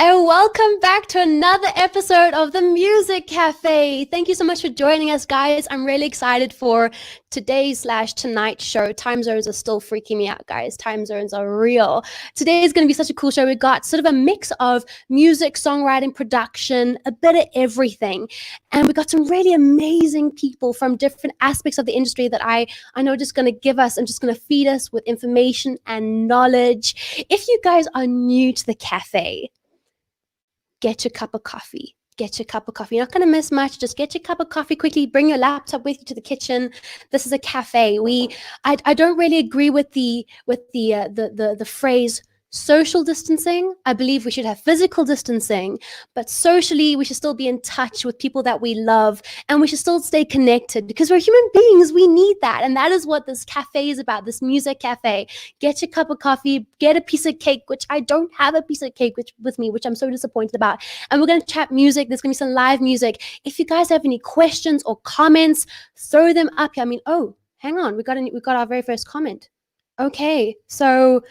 and welcome back to another episode of the Music Cafe. Thank you so much for joining us, guys. I'm really excited for today's/tonight's show. Time zones are still freaking me out, guys. Time zones are real. Today is going to be such a cool show. We've got sort of a mix of music, songwriting, production, a bit of everything. And we got some really amazing people from different aspects of the industry that I know just going to give us and just going to feed us with information and knowledge. If you guys are new to the cafe, get your cup of coffee. Get your cup of coffee. You're not going to miss much. Just get your cup of coffee quickly. Bring your laptop with you to the kitchen. This is a cafe. I don't really agree with the phrase social distancing. I believe we should have physical distancing, but socially we should still be in touch with people that we love, and we should still stay connected because we're human beings. We need that, and that is what this cafe is about. This music cafe. Get your cup of coffee. Get a piece of cake, which I don't have a piece of cake with me, which I'm so disappointed about. And we're going to chat music. There's going to be some live music. If you guys have any questions or comments, throw them up here. I mean, oh, hang on, we got our very first comment. Okay, so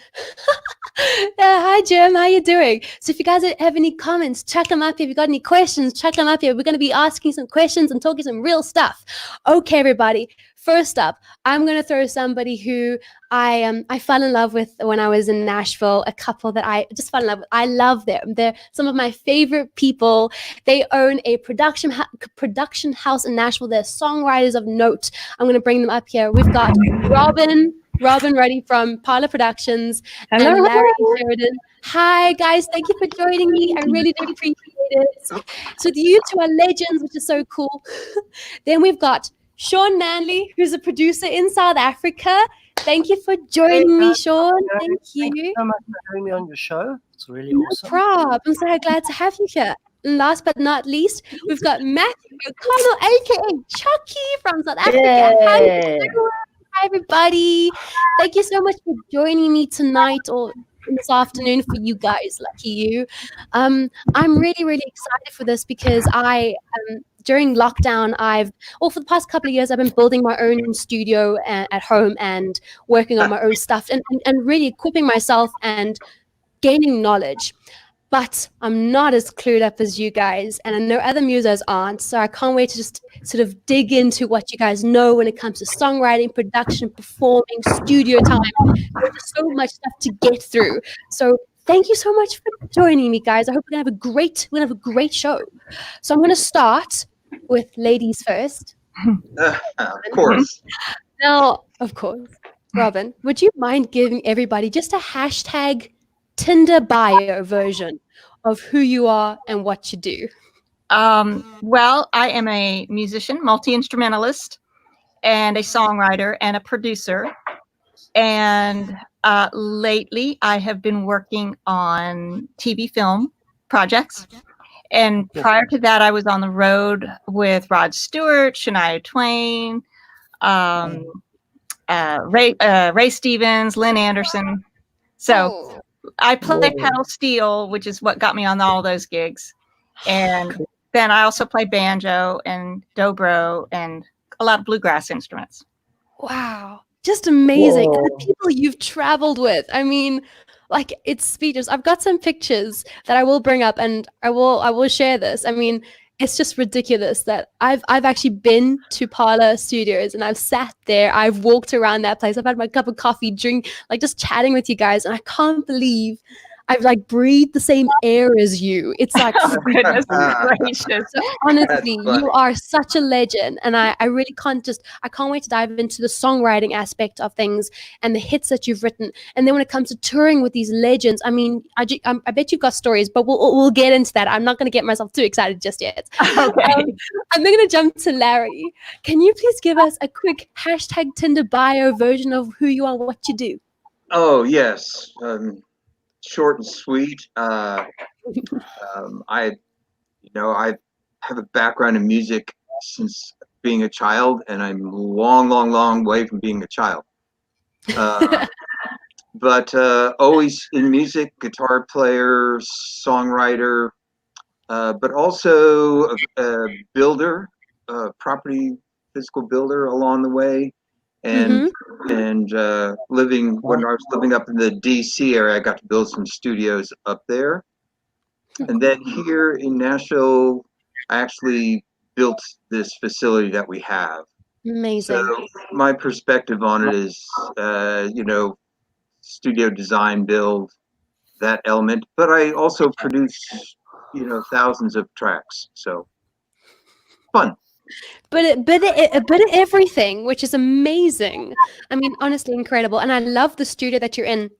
hi Jim, how you doing? So if you guys have any comments, chuck them up here. If you got any questions, chuck them up here. We're going to be asking some questions and talking some real stuff. Okay, everybody. First up, I'm going to throw somebody who I fell in love with when I was in Nashville, a couple that I just fell in love with. I love them. They're some of my favorite people. They own a production house in Nashville. They're songwriters of note. I'm going to bring them up here. We've got Robin Ruddy from Parlor Productions. Hello. And Larry Sheridan. Hi, guys. Thank you for joining me. I really do appreciate it. So you two are legends, which is so cool. Then we've got Sean Manley, who's a producer in South Africa. Thank you for joining me, Sean. Thank you. Thank you so much for having me on your show. It's really No awesome. problem. I'm so glad to have you here. And last but not least, we've got Matthew O'Connell, aka Chucky from South Africa. Yay. Hi, everybody. Thank you so much for joining me tonight or this afternoon for you guys. Lucky you. I'm really, really excited for this because during lockdown, for the past couple of years, I've been building my own studio at home and working on my own stuff and really equipping myself and gaining knowledge. But I'm not as clued up as you guys, and I know other musos aren't, so I can't wait to just sort of dig into what you guys know when it comes to songwriting, production, performing, studio time. There's just so much stuff to get through. So thank you so much for joining me, guys. I hope we're gonna have a great show. So I'm gonna start with ladies first. Of course. Now, of course, Robin, would you mind giving everybody just a hashtag Tinder bio version of who you are and what you do? Well, I am a musician, multi-instrumentalist, and a songwriter and a producer. And lately, I have been working on TV film projects. And prior to that, I was on the road with Rod Stewart, Shania Twain, Ray Stevens, Lynn Anderson. So I play pedal steel, which is what got me on all those gigs. And then I also play banjo and dobro and a lot of bluegrass instruments. Wow. Just amazing. And the people you've traveled with. I mean, like, it's speechless. I've got some pictures that I will bring up and I will share this. I mean, it's just ridiculous that I've actually been to Parlor Studios and I've sat there. I've walked around that place. I've had my cup of coffee, just chatting with you guys. And I can't believe I've breathed the same air as you. It's like, oh, goodness gracious. So honestly, you are such a legend. And I really can't wait to dive into the songwriting aspect of things and the hits that you've written. And then when it comes to touring with these legends, I mean, I bet you've got stories, but we'll get into that. I'm not going to get myself too excited just yet. Okay. I'm going to jump to Larry. Can you please give us a quick hashtag Tinder bio version of who you are and what you do? Oh, yes. Short and sweet. I have a background in music since being a child, and I'm long way from being a child. But always in music, guitar player, songwriter, but also a builder, property physical builder along the way. And when I was living up in the DC area, I got to build some studios up there. And then here in Nashville, I actually built this facility that we have. Amazing. So my perspective on it is, studio design, build, that element. But I also produce, thousands of tracks. So fun. But a bit of everything, which is amazing. I mean, honestly, incredible. And I love the studio that you're in.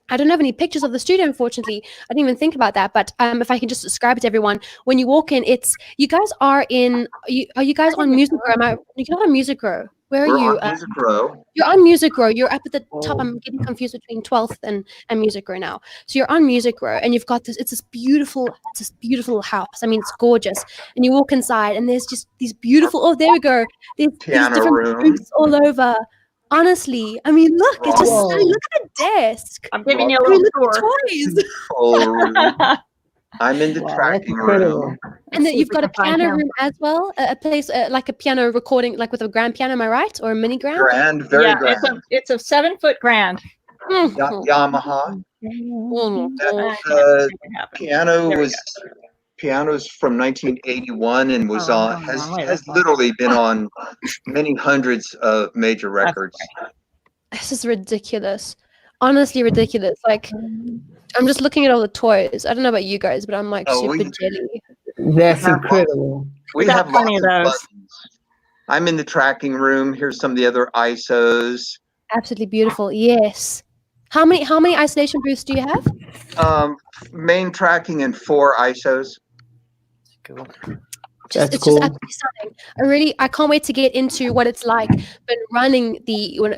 I don't have any pictures of the studio, unfortunately. I didn't even think about that. But if I can just describe it to everyone, when you walk in, you guys are in. Are you guys on Music Row? You're not on Music Row. Where are We're you? on Music Row. You're on Music Row. You're up at the top. Oh. I'm getting confused between 12th and Music Row now. So you're on Music Row, and you've got this. It's this beautiful house. I mean, it's gorgeous. And you walk inside, and there's just these beautiful. Oh, there we go. These Piano different room. booths all over. Honestly, I mean, look. It's just Whoa. stunning. Look at the desk. I'm giving you a I mean, little look at tour. the toys. Full room. I'm in the Wow, that's tracking incredible. room. And then see you've if we got a can find piano him. room as well, a place like a piano recording, like with a grand piano. Am I right, or a mini grand? Grand, very Yeah, grand. it's a 7-foot grand. Mhm. Yamaha. Mhm. That piano's from 1981 and was on has literally been on many hundreds of major records. This is ridiculous. Honestly, ridiculous. Like, I'm just looking at all the toys. I don't know about you guys, but I'm like Oh, super we- jelly. That's incredible. We got have plenty lots of of those. buttons. I'm in the tracking room. Here's some of the other ISOs. Absolutely beautiful. Yes. How many isolation booths do you have? Main tracking and 4 ISOs. Cool. It's cool. just absolutely stunning. I can't wait to get into what it's like been running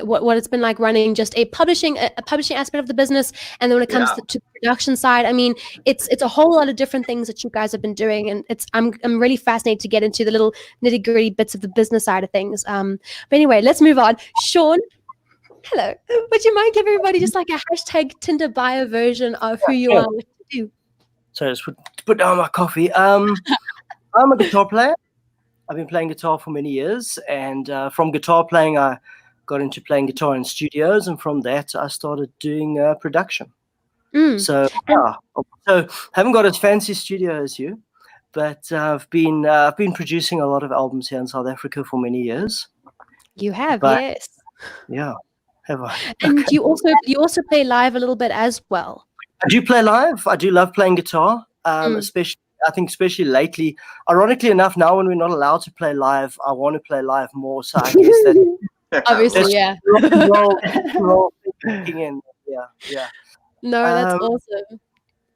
what it's been like running just a publishing aspect of the business, and then when it comes to the production side, I mean, it's a whole lot of different things that you guys have been doing, and I'm really fascinated to get into the little nitty gritty bits of the business side of things. But anyway, let's move on. Sean, hello. Would you mind giving everybody just like a hashtag Tinder bio version of who you sure. are, what you do? So just put down my coffee. I'm a guitar player. I've been playing guitar for many years, and from guitar playing, I got into playing guitar in studios, and from that, I started doing production. Mm. So haven't got as fancy studio as you, but I've been producing a lot of albums here in South Africa for many years. You have, But- yes. Yeah, have I? And you also play live a little bit as well. I do play live. I do love playing guitar, especially lately. Ironically enough, now when we're not allowed to play live, I want to play live more. So I guess that Obviously, yeah. roll kicking in. Yeah. No, that's Um, awesome.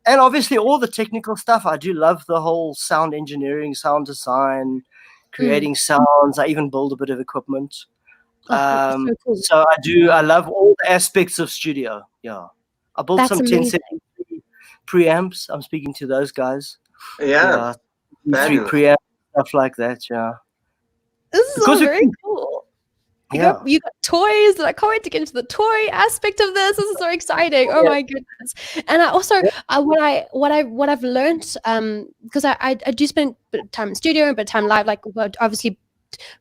And obviously all the technical stuff. I do love the whole sound engineering, sound design, creating sounds. I even build a bit of equipment. Oh, that's so cool. So I love all the aspects of studio. Yeah. I built That's some amazing. 1073 preamps. I'm speaking to those guys. Yeah. 3 fabulous. preamps, stuff like that. Yeah. This is all Because we- very cool. Yeah. You got toys, and I can't wait to get into the toy aspect of this. This is so exciting. Oh my goodness! And I also, what I've learned, because I do spend a bit of time in studio and a bit of time live, like obviously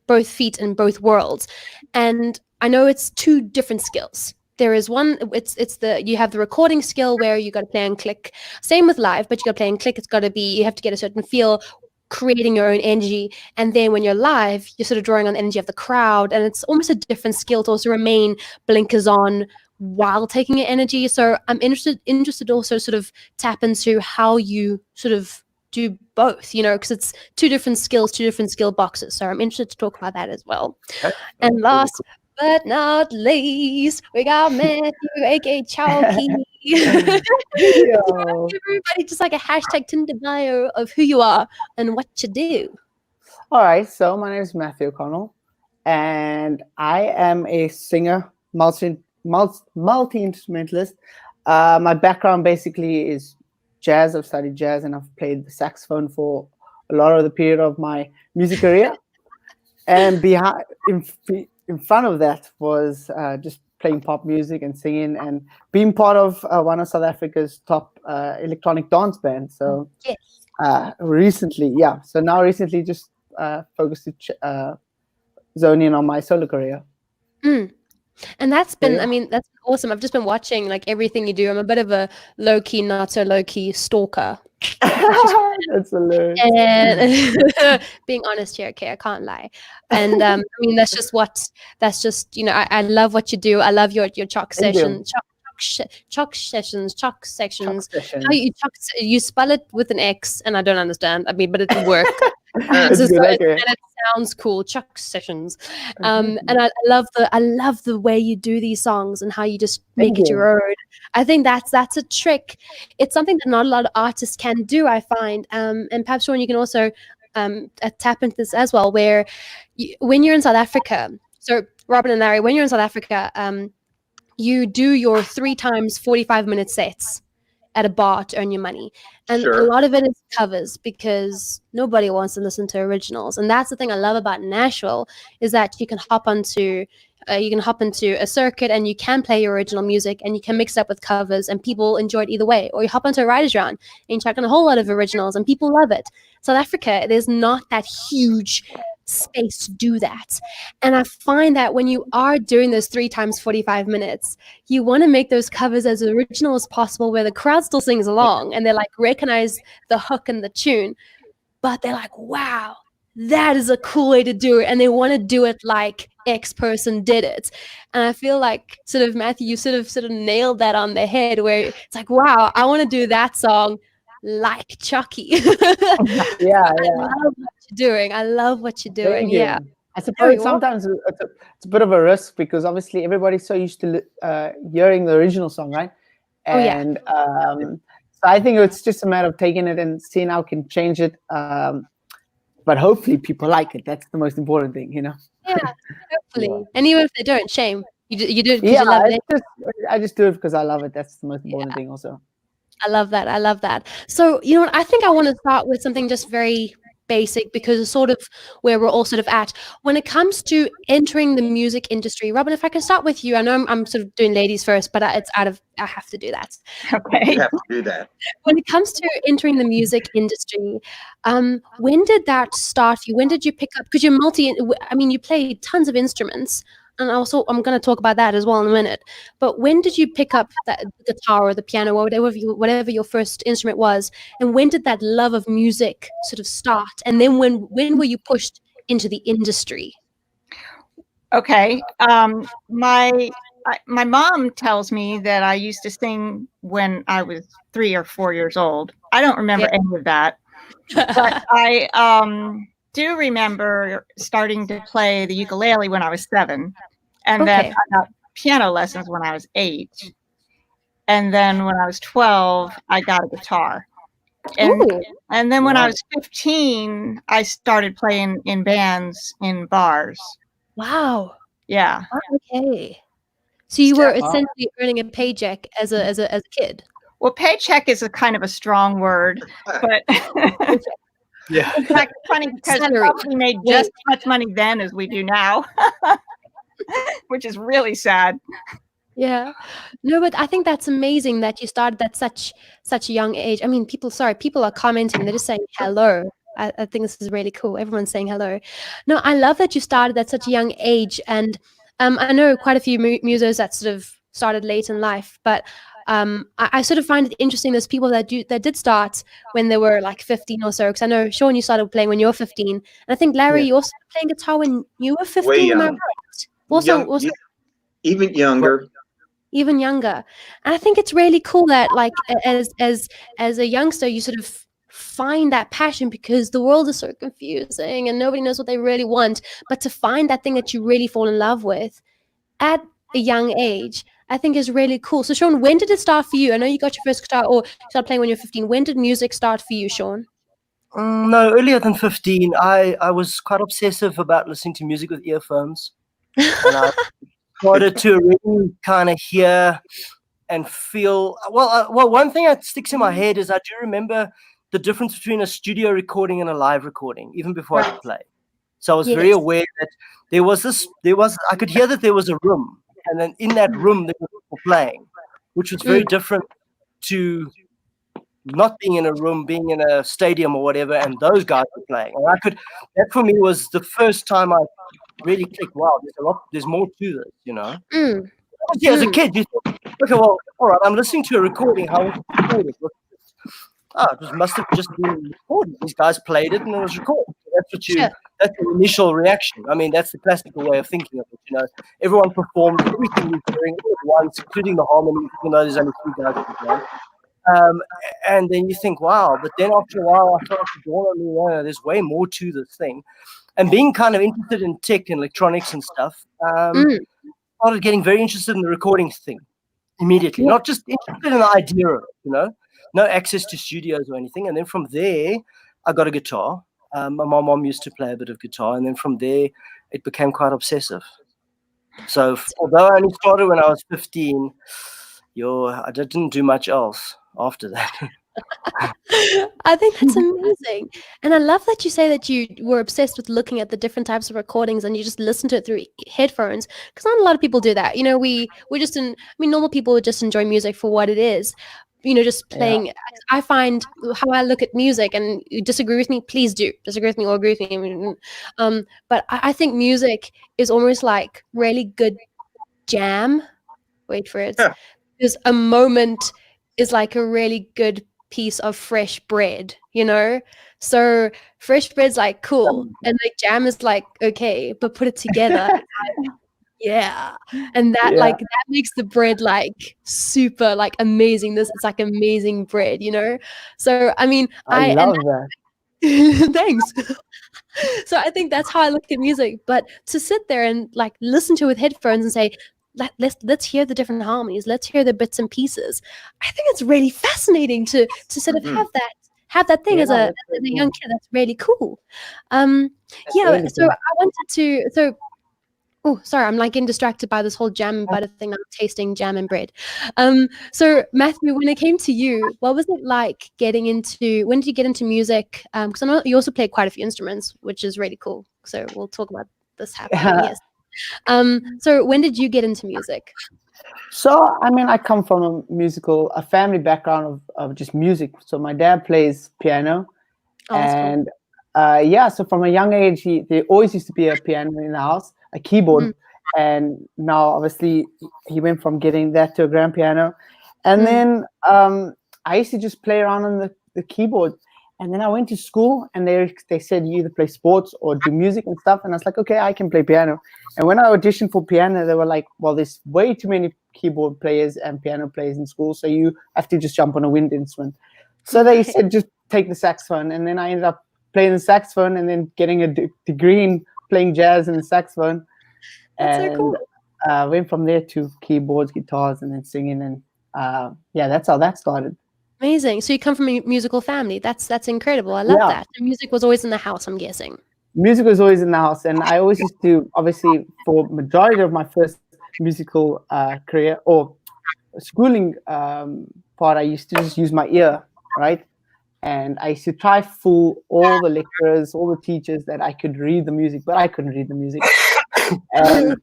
both feet in both worlds, and I know it's 2 different skills. There is one, you have the recording skill where you got to play and click. Same with live, but you got to play and click. It's got to be, you have to get a certain feel, creating your own energy. And then when you're live, you're sort of drawing on the energy of the crowd, and it's almost a different skill to also remain blinkers on while taking your energy. So I'm interested also sort of tap into how you sort of do both, because it's 2 different skills, 2 different skill boxes. So I'm interested to talk about that as well. Okay. And last but not least, we got Matthew, aka Chowkey. Everybody just like a hashtag Tinder bio of who you are and what you do. All right, so my name is Matthew O'Connell, and I am a singer, multi-instrumentalist. My background basically is jazz. I've studied jazz, and I've played the saxophone for a lot of the period of my music career. And in front of that was just playing pop music and singing and being part of one of South Africa's top electronic dance bands. So recently just focused to zone in on my solo career. And that's been, Yeah. I mean, that's awesome. I've just been watching like everything you do. I'm a bit of a low-key, not so low-key stalker. That's hilarious. And being honest here, okay, I can't lie. And I mean, that's just I love what you do. I love your chalk Thank you. session, chalk sessions, chalk sections. Chalk session. How you spell it with an X, and I don't understand. I mean, but it works. It's good, okay. And it sounds cool, chalk sessions. And I love the way you do these songs and how you just make it your own. I think that's a trick. It's something that not a lot of artists can do, I find. And perhaps, Sean, you can also tap into this as well, where when you're in South Africa, so Robin and Larry, when you're in South Africa, you do your 3 times 45-minute sets at a bar to earn your money. And a lot of it is covers because nobody wants to listen to originals. And that's the thing I love about Nashville, is that you can hop into a circuit and you can play your original music and you can mix it up with covers and people enjoy it either way. Or you hop onto a writer's round and you check on a whole lot of originals and people love it. South Africa, there's not that huge space to do that. And I find that when you are doing those 3 times 45 minutes, you want to make those covers as original as possible, where the crowd still sings along and they're like, recognize the hook and the tune, but they're like, wow, that is a cool way to do it. And they want to do it like X person did it. And I feel like sort of Matthew, you sort of nailed that on the head, where it's like, wow, I want to do that song like Chucky. Yeah. I love what you're doing. Yeah. I suppose sometimes it's a bit of a risk because obviously everybody's so used to hearing the original song, right? And so I think it's just a matter of taking it and seeing how we can change it. But hopefully people like it. That's the most important thing, you know? Yeah, hopefully. And even if they don't, shame. You do it because you love it. I just do it because I love it. That's the most important thing also. I love that. So, you know what? I think I want to start with something just very basic, because it's sort of where we're all sort of at. When it comes to entering the music industry, Robin, if I can start with you. I know I'm sort of doing ladies first, but I have to do that. Okay. You have to do that. When it comes to entering the music industry, when did that start for you? When did you pick up? Because you play tons of instruments. And also, I'm going to talk about that as well in a minute. But when did you pick up that guitar or the piano or whatever your first instrument was? And when did that love of music sort of start? And then when were you pushed into the industry? Okay. My mom tells me that I used to sing when I was 3 or 4 years old. I don't remember any of that. But I do remember starting to play the ukulele when I was 7. And then I got piano lessons when I was 8. And then when I was 12, I got a guitar. And then when I was 15, I started playing in bands in bars. Wow. Yeah. Okay. So you were essentially earning a paycheck as a kid. Well, paycheck is a kind of a strong word, but Yeah. it's like funny because we probably made just as much money then as we do now, which is really sad. Yeah. No, but I think that's amazing that you started at such a young age. I mean, people are commenting. They're just saying hello. I think this is really cool. Everyone's saying hello. No, I love that you started at such a young age. And I know quite a few musos that sort of started late in life, but I sort of find it interesting. There's people that did start when they were like 15 or so. Because I know, Sean, you started playing when you were 15. And I think, Larry, you also started playing guitar when you were 15. Way Am I young. right? Also, Even younger. even younger. And I think it's really cool that, like, as a youngster, you sort of find that passion, because the world is so confusing and nobody knows what they really want. But to find that thing that you really fall in love with at a young age, I think is really cool. So, Sean, when did it start for you? I know you got your first guitar or started playing when you were 15. When did music start for you, Sean? No, earlier than 15. I was quite obsessive about listening to music with earphones. And I started to really kind of hear and feel. Well, one thing that sticks in my head is I do remember the difference between a studio recording and a live recording, even before I could play. So I was very aware that I could hear that there was a room. And then in that room, there were people playing, which was very different to not being in a room, being in a stadium or whatever, and those guys were playing. And that for me was the first time I really clicked, wow, there's more to this, you know? Obviously, as a kid, you think, okay, well, all right, I'm listening to a recording. How was it recorded? oh, must have just been recorded. These guys played it and it was recorded. Sure. That's the initial reaction. I mean, that's the classical way of thinking of it. You know, everyone performed everything we're doing all at once, including the harmonies, even though there's only 3 guys who play. And then you think, wow. But then after a while, I started to dawn on me, oh, there's way more to this thing. And being kind of interested in tech and electronics and stuff, started getting very interested in the recording thing immediately. Not just interested in the idea of it, you know, no access to studios or anything. And then from there, I got a guitar. My mom used to play a bit of guitar, and then from there, it became quite obsessive. So although I only started when I was 15, I didn't do much else after that. I think that's amazing. And I love that you say that you were obsessed with looking at the different types of recordings and you just listen to it through headphones, because not a lot of people do that. You know, we just, normal people would just enjoy music for what it is. You know, just playing. Yeah. I find how I look at music, and you disagree with me, please do. Disagree with me or agree with me. But I think music is almost like really good jam. Wait for it. Yeah. Because a moment is like a really good piece of fresh bread, you know? So fresh bread's like cool, and like jam is like okay, but put it together. Yeah. And that like that makes the bread like super like amazing. It's like amazing bread, you know? So I mean I love that. Thanks. So I think that's how I look at music. But to sit there and like listen to it with headphones and say, let's hear the different harmonies, let's hear the bits and pieces. I think it's really fascinating to sort of have that thing as a young kid. That's really cool. Really so cool. I wanted to oh, sorry, I'm like getting distracted by this whole jam and butter thing. I'm tasting jam and bread. So Matthew, when it came to you, what was it like when did you get into music? Because I know you also play quite a few instruments, which is really cool. So we'll talk about this happening. Yes. So when did you get into music? So, I mean, I come from a family background of just music. So my dad plays piano. And cool. So from a young age, there always used to be a piano in the house, a keyboard. And now, obviously, he went from getting that to a grand piano. And then I used to just play around on the keyboard. And then I went to school, and they said you either play sports or do music and stuff. And I was like, okay, I can play piano. And when I auditioned for piano, they were like, well, there's way too many keyboard players and piano players in school, so you have to just jump on a wind instrument. So they said, just take the saxophone. And then I ended up playing the saxophone and then getting a degree in playing jazz and the saxophone. That's so cool. Went from there to keyboards, guitars, and then singing. And that's how that started. Amazing. So you come from a musical family. That's incredible. I love that. The music was always in the house, I'm guessing. Music was always in the house. And I always used to, obviously, for majority of my first musical career or schooling part, I used to just use my ear, right? And I used to try to fool all the lecturers, all the teachers that I could read the music, but I couldn't read the music. And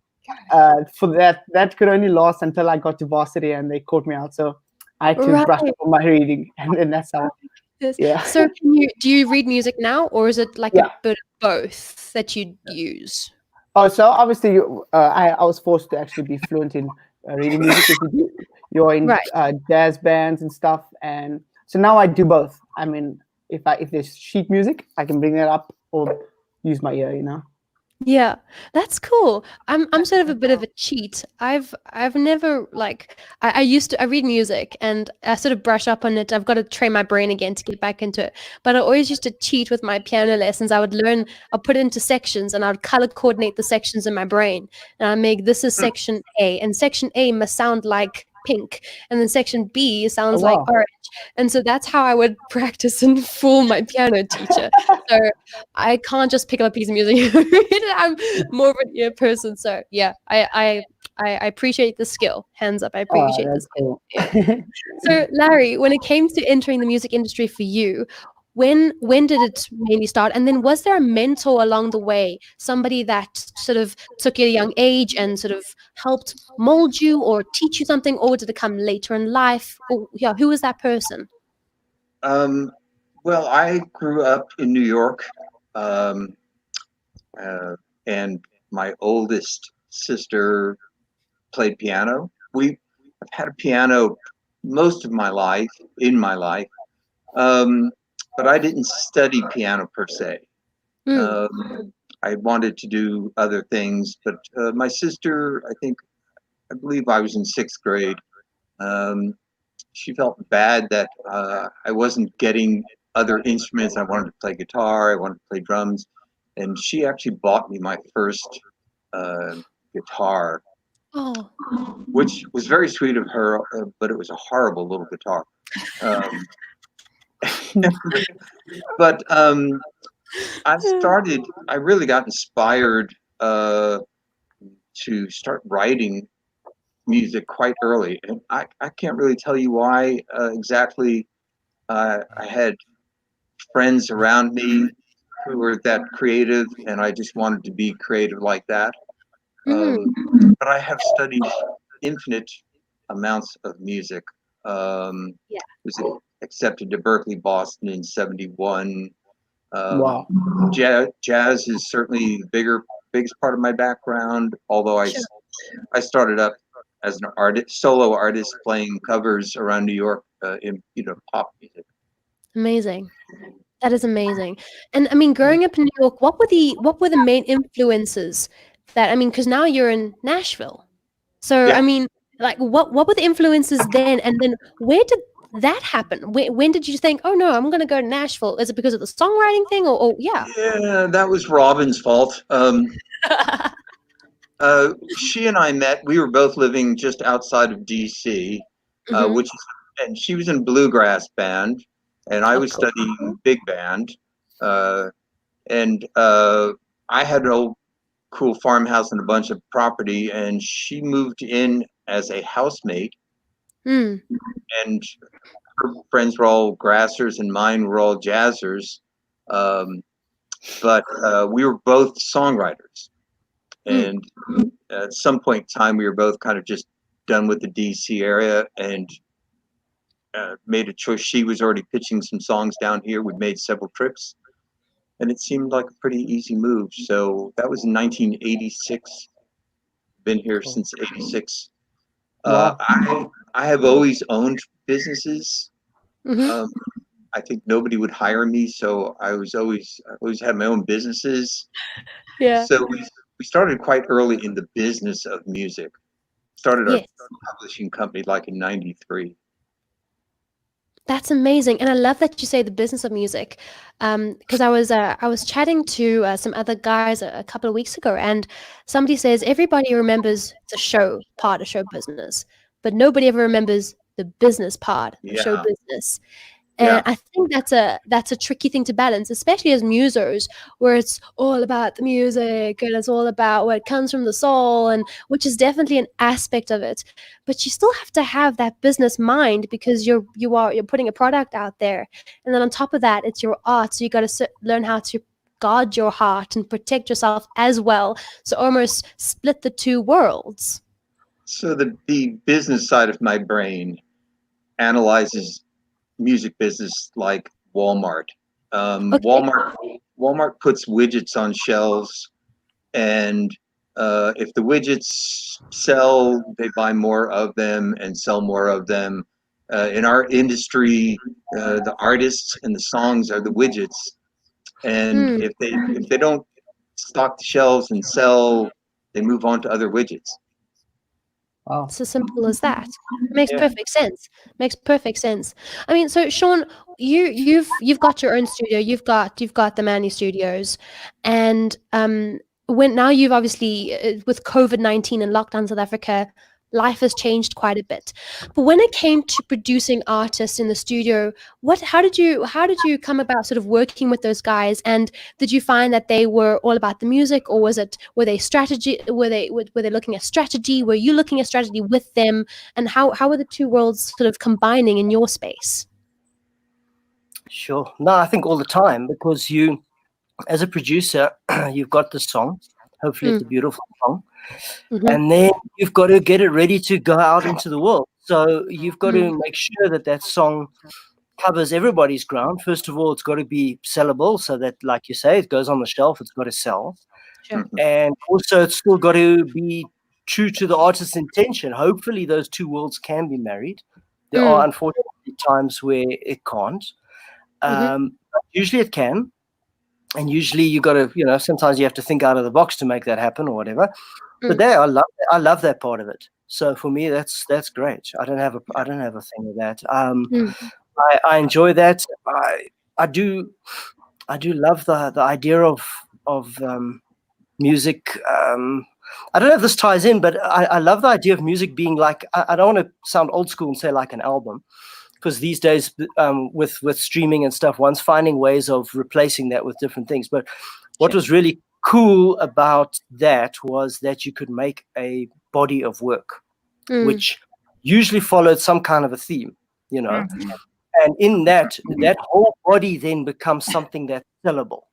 for that could only last until I got to varsity and they caught me out. So I had to brush up on my reading, and then that's how. Yeah. So do you read music now, or is it like a bit of both that you use? Oh, so obviously I was forced to actually be fluent in reading music. You're in jazz bands and stuff, and so now I do both. I mean, if there's sheet music, I can bring that up or use my ear, you know. Yeah, that's cool. I'm sort of a bit of a cheat. I've never I read music and I sort of brush up on it. I've got to train my brain again to get back into it. But I always used to cheat with my piano lessons. I'll put it into sections and I would color coordinate the sections in my brain. And I make this is section A, and section A must sound like pink, and then section B sounds like orange. And so that's how I would practice and fool my piano teacher. So I can't just pick up a piece of music. I'm more of an ear person. So yeah, I appreciate the skill. Hands up, I appreciate the skill. Cool. Yeah. So Larry, when it came to entering the music industry for you, when did it mainly start? And then was there a mentor along the way, somebody that sort of took you at a young age and sort of helped mold you or teach you something, or did it come later in life? Or, who was that person? Well, I grew up in New York, and my oldest sister played piano. I've had a piano most of my life, But I didn't study piano per se. I wanted to do other things, but my sister, I believe I was in 6th grade. She felt bad that I wasn't getting other instruments. I wanted to play guitar, I wanted to play drums, and she actually bought me my first guitar, Oh. which was very sweet of her, but it was a horrible little guitar. But I really got inspired to start writing music quite early. And I can't really tell you why exactly. I had friends around me who were that creative, and I just wanted to be creative like that. But I have studied infinite amounts of music. Was accepted to Berkeley, Boston in '71. Wow. Jazz is certainly the biggest part of my background, although I started up as an solo artist playing covers around New York in pop music. Amazing. That is amazing. And I mean, growing up in New York, what were the main influences that, I mean, because now you're in Nashville. So Yeah. I mean, like what were the influences then? And then where did that happen? When did you think, oh no, I'm gonna go to Nashville? Is it because of the songwriting thing or yeah? Yeah, that was Robin's fault. She and I met. We were both living just outside of DC, and she was in bluegrass band, and I was studying big band. And I had an old cool farmhouse and a bunch of property, and she moved in as a housemate. And her friends were all grassers, and mine were all jazzers. But we were both songwriters. And at some point in time, we were both kind of just done with the DC area and made a choice. She was already pitching some songs down here. We'd made several trips, and it seemed like a pretty easy move. So that was in 1986. Been here since '86. Wow. I have always owned businesses. I think nobody would hire me, so I always had my own businesses. Yeah. So we started quite early in the business of music. Started our publishing company like in '93. That's amazing, and I love that you say the business of music, because I was chatting to some other guys a couple of weeks ago, and somebody says everybody remembers the show part of show business, but nobody ever remembers the business part of show business. And I think that's a tricky thing to balance, especially as musos, where it's all about the music and it's all about what comes from the soul, and which is definitely an aspect of it. But you still have to have that business mind because you're putting a product out there, and then on top of that, it's your art. So you got to learn how to guard your heart and protect yourself as well. So almost split the two worlds. So the business side of my brain analyzes music business like Walmart. Walmart puts widgets on shelves, and if the widgets sell, they buy more of them and sell more of them. In our industry, the artists and the songs are the widgets, and if they don't stock the shelves and sell, they move on to other widgets. Wow. It's as simple as that. Makes perfect sense. Makes perfect sense. I mean, so Sean, you've got your own studio. You've got the Manny Studios, and when now you've obviously with COVID-19 and lockdown in South Africa, life has changed quite a bit. But when it came to producing artists in the studio, how did you come about sort of working with those guys? And did you find that they were all about the music, or were they looking at strategy? Were you looking at strategy with them? And how were the two worlds sort of combining in your space? Sure. No, I think all the time, because you, as a producer, you've got the song. Hopefully it's a beautiful song. And then you've got to get it ready to go out into the world. So you've got to make sure that song covers everybody's ground. First of all, it's got to be sellable, so that, like you say, it goes on the shelf. It's got to sell. Sure. And also it's still got to be true to the artist's intention. Hopefully those two worlds can be married. There are unfortunately times where it can't. Usually it can. And usually you got to, sometimes you have to think out of the box to make that happen or whatever. But I love that part of it. So for me, that's great. I don't have a thing with that. I enjoy that. I do love the idea of music. I don't know if this ties in, but I love the idea of music being like, I don't want to sound old school and say like an album, because these days with streaming and stuff, one's finding ways of replacing that with different things. But what was really cool about that was that you could make a body of work, which usually followed some kind of a theme, and in that whole body then becomes something that's sellable.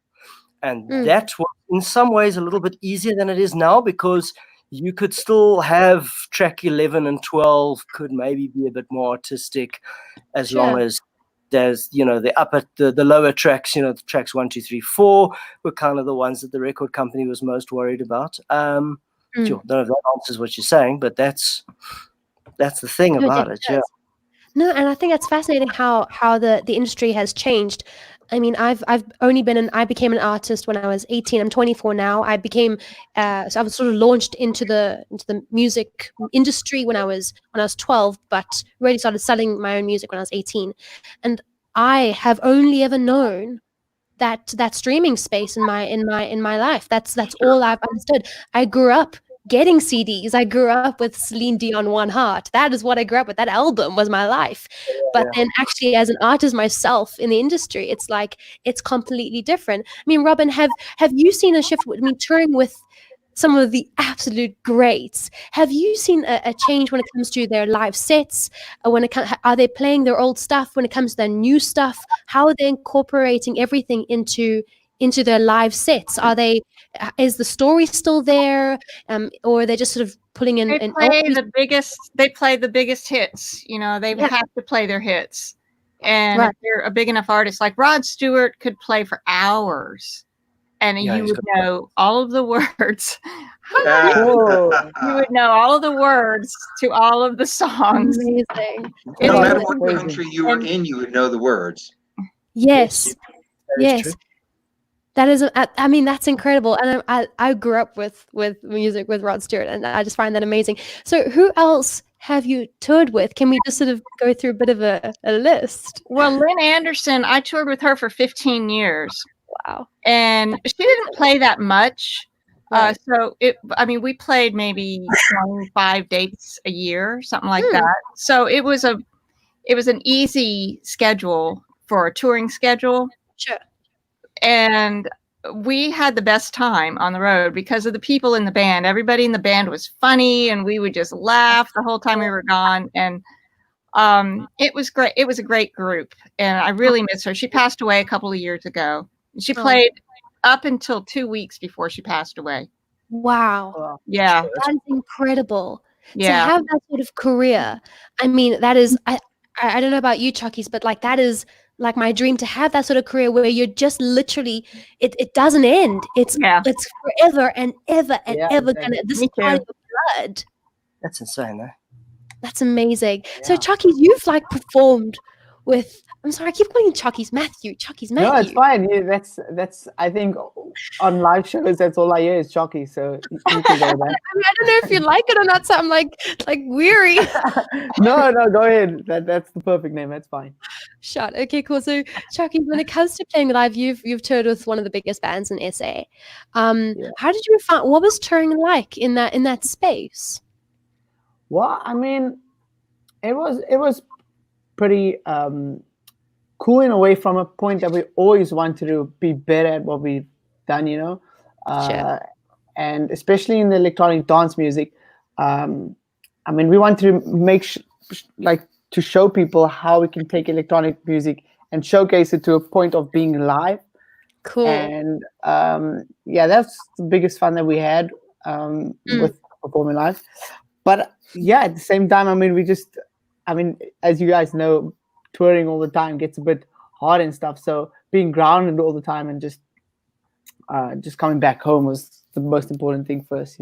And that was in some ways a little bit easier than it is now, because you could still have track 11 and 12 could maybe be a bit more artistic, as long as there's, the lower tracks, the tracks 1, 2, 3, 4 were kind of the ones that the record company was most worried about. Sure, don't know if that answers what you're saying, but that's the thing about it. Yeah. No, and I think that's fascinating how the industry has changed. I mean, I became an artist when I was 18. I'm 24 now. I became so I was sort of launched into the music industry when I was 12, but really started selling my own music when I was 18. And I have only ever known that streaming space in my life. That's all I've understood. I grew up getting CDs. I grew up with Celine Dion, One Heart. That is what I grew up with. That album was my life. But then actually as an artist myself in the industry, it's like, it's completely different. I mean, Robin, have you seen a shift? I mean, touring with some of the absolute greats, have you seen a change when it comes to their live sets? Are they playing their old stuff when it comes to their new stuff? How are they incorporating everything into their live sets? Is the story still there, or are they just sort of pulling in? They play the biggest hits. They have to play their hits, and if you're a big enough artist, like Rod Stewart could play for hours, and you would know all of the words. You would know all of the words to all of the songs. Amazing. No matter what country you were in, you would know the words. Yes. Yes. That is, I mean, that's incredible. And I grew up with music with Rod Stewart, and I just find that amazing. So who else have you toured with? Can we just sort of go through a bit of a list? Well, Lynn Anderson, I toured with her for 15 years. Wow. And she didn't play that much. Right. We played maybe 25 dates a year, something like that. So it was an easy schedule for a touring schedule. Sure. And we had the best time on the road because of the people in the band. Everybody in the band was funny, and we would just laugh the whole time we were gone. And it was great. It was a great group, and I really miss her. She passed away a couple of years ago. She played up until 2 weeks before she passed away. Wow. Yeah. That is incredible. Yeah. To have that sort of career. I mean, that is, I don't know about you, Chuckies, but like that is like my dream, to have that sort of career where you're just literally, it doesn't end. It's forever and ever and ever gonna, this is part of your blood. That's insane, though. That's amazing. Yeah. So Chuckies, you've like performed with, I'm sorry, I keep calling you Chucky's Matthew. No, it's fine. Yeah, that's. I think on live shows, that's all I hear is Chucky. So you can go there. I mean, I don't know if you like it or not. So I'm like weary. No, go ahead. That's the perfect name. That's fine. Shut. Okay, cool. So Chucky, when it comes to playing live, you've toured with one of the biggest bands in SA. How did you find? What was touring like in that space? Well, I mean, it was pretty. Cool in a way, from a point that we always wanted to be better at what we've done, Sure. And especially in the electronic dance music. I mean, we want to make to show people how we can take electronic music and showcase it to a point of being live. Cool. And that's the biggest fun that we had with performing live. But at the same time, I mean, as you guys know, touring all the time gets a bit hard and stuff. So being grounded all the time and just coming back home was the most important thing first,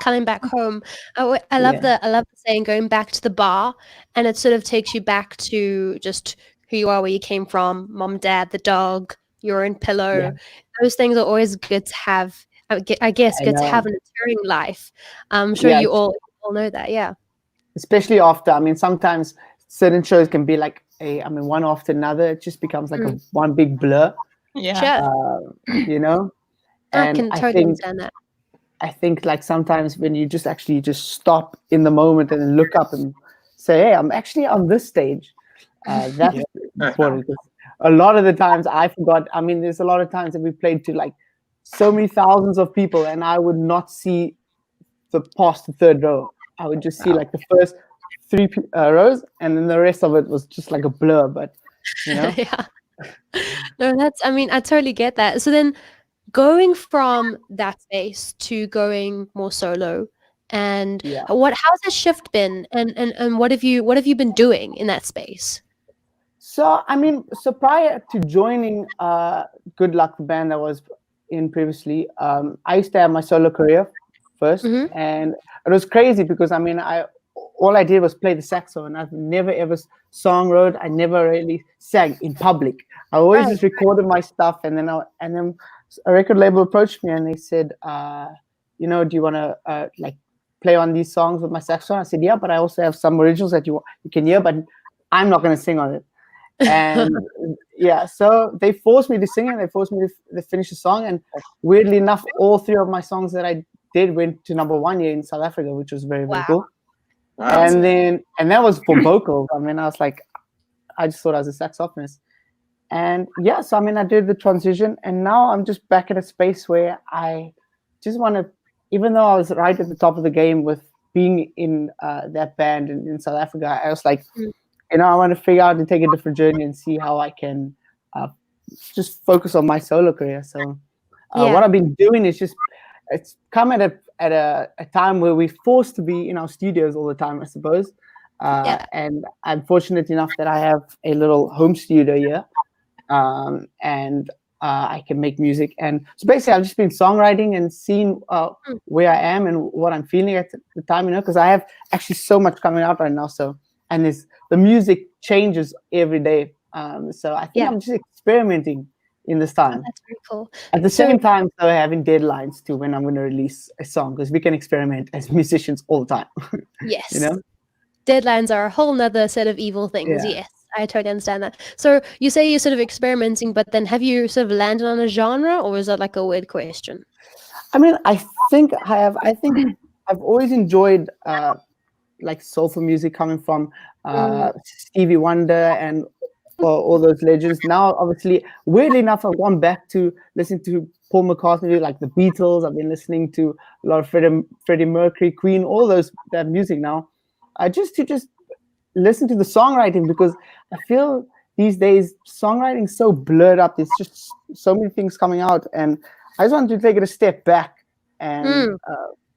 Coming back home. I love the saying, going back to the bar, and it sort of takes you back to just who you are, where you came from, mom, dad, the dog, your own pillow. Those things are always good to have. I guess I good to have know. in a touring life. I'm sure Yeah, you all know that. Yeah. especially after, I mean, sometimes certain shows can be like one after another. It just becomes like a one big blur, Yeah. Sure. you know. I And can totally understand that. I think like sometimes when you just actually just stop in the moment and then look up and say, hey, I'm actually on this stage. That's important. 'Cause a lot of the times I forgot. I mean, there's a lot of times that we played to like so many thousands of people, and I would not see past the third row. I would just see like the first three rows, and then the rest of it was just like a blur. But you know, Yeah. No, I mean, I totally get that. So then going from that space to going more solo, and yeah. how's that shift been, and what have you been doing in that space? So I mean, so prior to joining Good Luck, the band that I was in previously, I used to have my solo career first, and it was crazy because I mean, all I did was play the saxophone. I've never ever song wrote. I never really sang in public. I always just recorded my stuff, and then a record label approached me and they said, you know, do you want to like play on these songs with my saxophone? I said, yeah, but I also have some originals that you can hear, but I'm not going to sing on it. And yeah, so they forced me to sing it. They forced me to finish the song, and weirdly enough, all three of my songs that I did went to #1 here in South Africa, which was very cool. Wow. And that was for vocals. I mean, I was like, I just thought I was a saxophonist, and yeah, so I mean, I did the transition, and now I'm just back in a space where I just want to, even though I was right at the top of the game with being in that band in South Africa, I was like, you know, I want to figure out and take a different journey and see how I can just focus on my solo career. So what I've been doing is it's come at a time where we're forced to be in our studios all the time, I suppose. And I'm fortunate enough that I have a little home studio here, and I can make music. And so basically, I've just been songwriting and seeing where I am and what I'm feeling at the time, you know, because I have actually so much coming out right now. So, and the music changes every day. So I think I'm just experimenting in this time. Oh, that's very cool. At the same time, so having deadlines to when I'm going to release a song, because we can experiment as musicians all the time. Yes. You know? Deadlines are a whole nother set of evil things. Yes, I totally understand that. So you say you're sort of experimenting, but then have you sort of landed on a genre, or is that like a weird question? I mean, I think I have. I think I've always enjoyed like soulful music coming from Stevie Wonder and all those legends. Now, obviously, weirdly enough, I've gone back to listening to Paul McCartney, like the Beatles. I've been listening to a lot of Freddie Mercury, Queen, all that music now. Just to listen to the songwriting, because I feel these days songwriting is so blurred up. There's just so many things coming out, and I just wanted to take it a step back and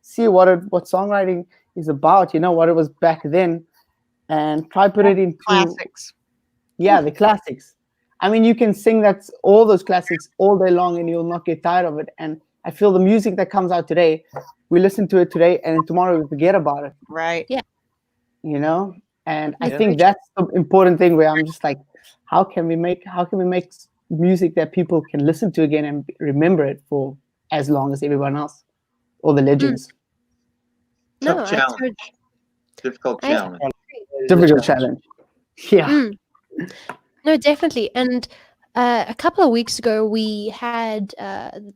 see what songwriting is about. You know, what it was back then, and try put it into classics. Yeah, the classics. I mean, you can sing all those classics all day long, and you'll not get tired of it. And I feel the music that comes out today, we listen to it today, and tomorrow we forget about it. Right. Yeah. You know, and I think that's the important thing, where I'm just like, how can we make music that people can listen to again and remember it for as long as everyone else, all the legends. Tough challenge. Difficult challenge. Difficult challenge. Yeah. No, definitely. And a couple of weeks ago, we had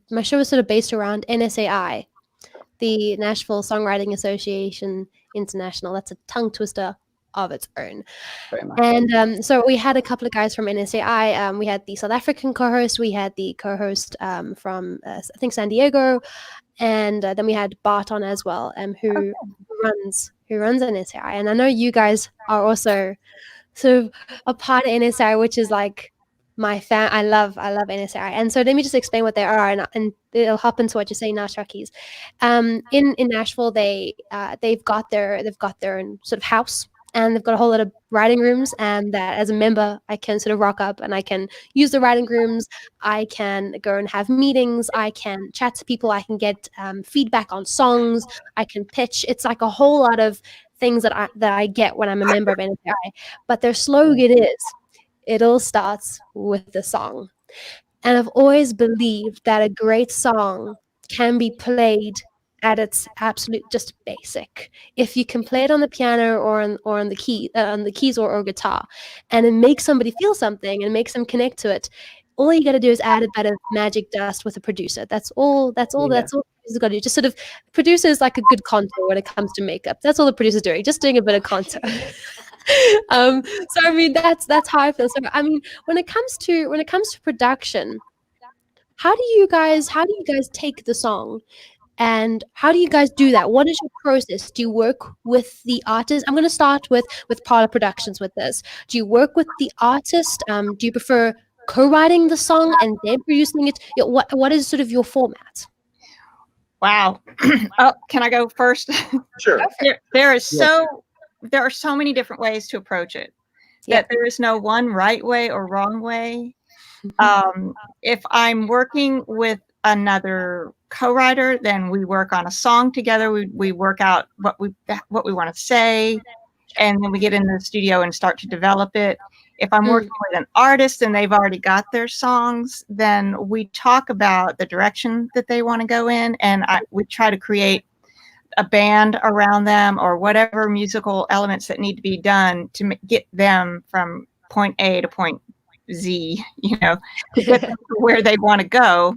my show was sort of based around NSAI, the Nashville Songwriting Association International. That's a tongue twister of its own. Very much. And so we had a couple of guys from NSAI. We had the South African co-host. We had the co-host from I think San Diego, and then we had Bart on as well, who runs NSAI. And I know you guys are also sort of a part of NSAI, which is like my fan. I love NSAI. And so let me just explain what they are, and it'll hop into what you're saying now, Chuckies. In Nashville, they've got their own sort of house, and they've got a whole lot of writing rooms, and that as a member I can sort of rock up and I can use the writing rooms. I can go and have meetings, I can chat to people, I can get feedback on songs, I can pitch. It's like a whole lot of things that I get when I'm a member of NSAI. But their slogan it all starts with the song. And I've always believed that a great song can be played at its absolute just basic. If you can play it on the piano or on the keys or guitar, and it makes somebody feel something and makes them connect to it, all you got to do is add a bit of magic dust with a producer. That's all. That's all producer's got to do. Just sort of, producer is like a good contour when it comes to makeup. That's all the producer's doing. Just doing a bit of contour. So I mean, that's how I feel. So I mean, when it comes to production, how do you guys take the song? And how do you guys do that? What is your process? Do you work with the artist? I'm going to start with Parlor Productions with this. Do you work with the artist? Do you prefer co-writing the song and then producing it? What is sort of your format? Wow. Oh, can I go first? Sure. There are so many different ways to approach it. That there is no one right way or wrong way. If I'm working with another co-writer, then we work on a song together. We work out what we want to say, and then we get into the studio and start to develop it. If I'm working with an artist and they've already got their songs, then we talk about the direction that they want to go in, and we try to create a band around them or whatever musical elements that need to be done to get them from point A to point Z, to get them to where they want to go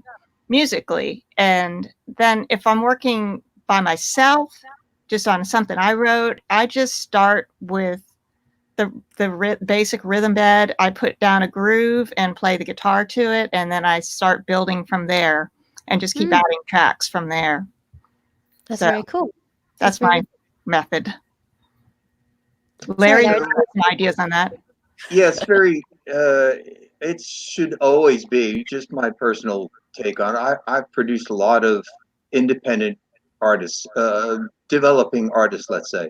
musically. And then if I'm working by myself, just on something I wrote, I just start with the basic rhythm bed. I put down a groove and play the guitar to it, and then I start building from there and just keep adding tracks from there. That's very cool. That's my method. Larry, you have some ideas on that? Yes, very. It should always be just my personal take on it. I've produced a lot of independent artists, developing artists, let's say.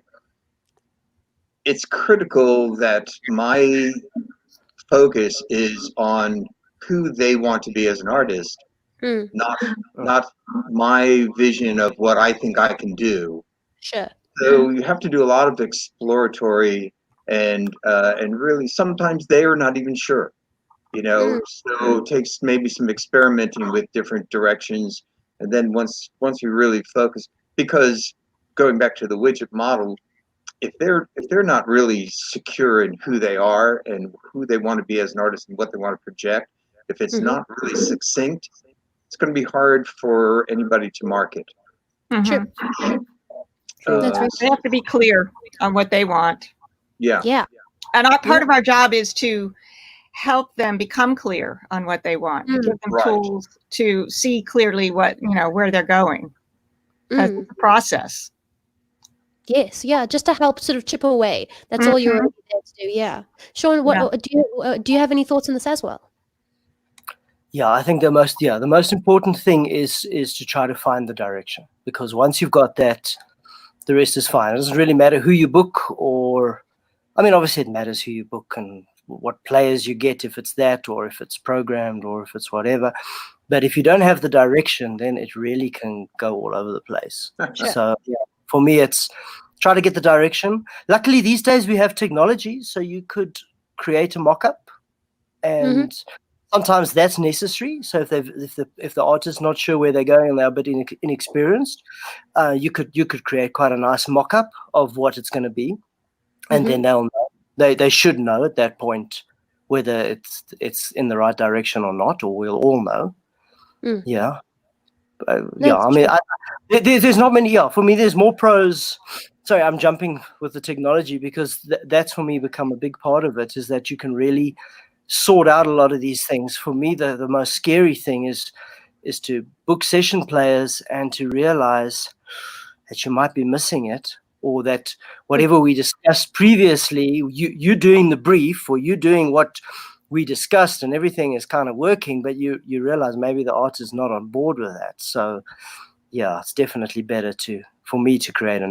It's critical that my focus is on who they want to be as an artist, not my vision of what I think I can do. Sure. So you have to do a lot of exploratory and really sometimes they are not even sure, so it takes maybe some experimenting with different directions. And then once you really focus, because going back to the widget model, if they're not really secure in who they are and who they want to be as an artist and what they want to project, if it's not really succinct, it's going to be hard for anybody to market. Sure. They have to be clear on what they want. Yeah. And part of our job is to help them become clear on what they want, give them tools to see clearly what, where they're going as a process. Yes, just to help sort of chip away. That's all you're really there to do. Yeah. Sean, do you have any thoughts on this as well? Yeah, I think the most important thing is to try to find the direction, because once you've got that, the rest is fine. It doesn't really matter who you book, obviously it matters who you book and what players you get, if it's that or if it's programmed or if it's whatever. But if you don't have the direction, then it really can go all over the place. Sure. So for me, it's try to get the direction. Luckily, these days we have technology, so you could create a mock-up, and sometimes that's necessary. So if the artist's not sure where they're going and they're a bit inexperienced, you could create quite a nice mock-up of what it's going to be, and then they'll know. They should know at that point whether it's in the right direction or not, or we'll all know. Yeah. There's not many. For me, there's more pros. Sorry, I'm jumping with the technology because that's for me become a big part of it, is that you can really sort out a lot of these things. For me, the most scary thing is to book session players and to realize that you might be missing it, or that whatever we discussed previously, you're doing the brief, or you're doing what we discussed and everything is kind of working, but you realize maybe the artist is not on board with that. So it's definitely better for me to create a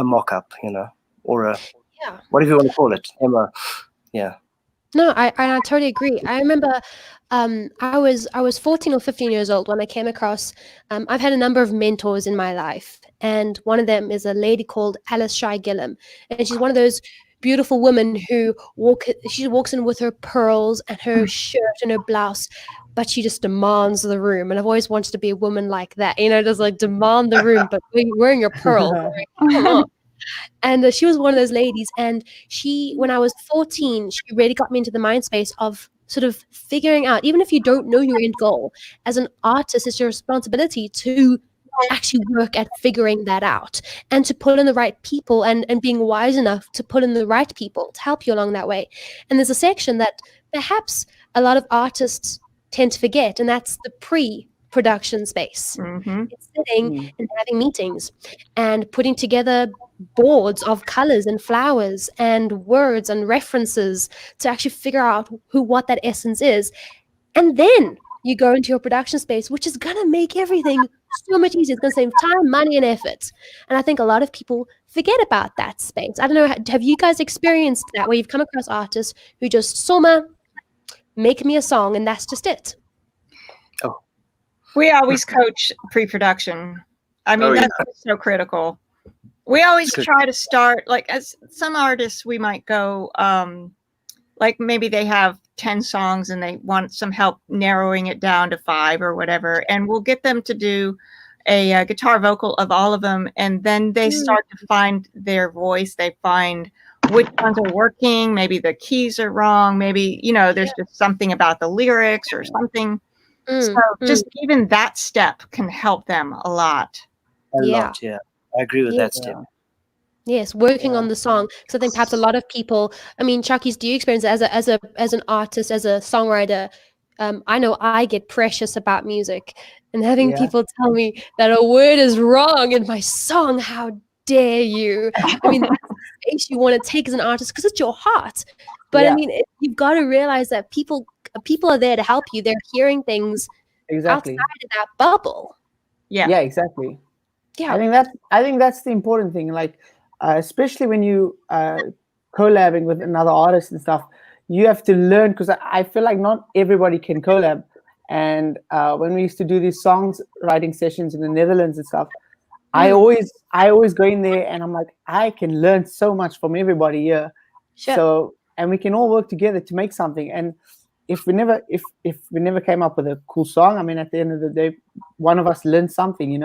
mock-up, or a whatever you want to call it. No, I totally agree. I remember I was 14 or 15 years old when I came across, I've had a number of mentors in my life, and one of them is a lady called Alice Shy Gillum, and she's one of those beautiful woman who she walks in with her pearls and her shirt and her blouse, but she just demands the room. And I've always wanted to be a woman like that, just like demand the room, but wearing your pearl. Come on. And she was one of those ladies. And when I was 14, she really got me into the mind space of sort of figuring out, even if you don't know your end goal, as an artist, it's your responsibility to actually work at figuring that out and to put in the right people and being wise enough to put in the right people to help you along that way. And there's a section that perhaps a lot of artists tend to forget, and that's the pre-production space. It's sitting and having meetings and putting together boards of colors and flowers and words and references to actually figure out what that essence is. And then you go into your production space, which is going to make everything so much easier. It's going to save time, money, and effort. And I think a lot of people forget about that space. I don't know, have you guys experienced that, where you've come across artists who just, Soma, make me a song, and that's just it? Oh. We always coach pre-production. I mean, that's so critical. We always try to start, like, as some artists, we might go, like maybe they have 10 songs and they want some help narrowing it down to 5 or whatever. And we'll get them to do a guitar vocal of all of them. And then they start to find their voice. They find which ones are working. Maybe the keys are wrong. Maybe, there's just something about the lyrics or something. So just even that step can help them a lot. A lot, yeah. I agree with that step. Yes, working on the song. So I think perhaps a lot of people, I mean, Chucky's, do you experience it as an artist, as a songwriter? I know I get precious about music, and having people tell me that a word is wrong in my song, how dare you? I mean, that's the space you want to take as an artist because it's your heart. But I mean, you've got to realize that people are there to help you. They're hearing things outside of that bubble. Yeah, exactly. Yeah, I think that's the important thing. Like, especially when you collabing with another artist and stuff, you have to learn, because I feel like not everybody can collab. And when we used to do these songs writing sessions in the Netherlands and stuff, I always go in there and I'm like, I can learn so much from everybody here. Sure. So, and we can all work together to make something. And if we never came up with a cool song, I mean, at the end of the day, one of us learned something,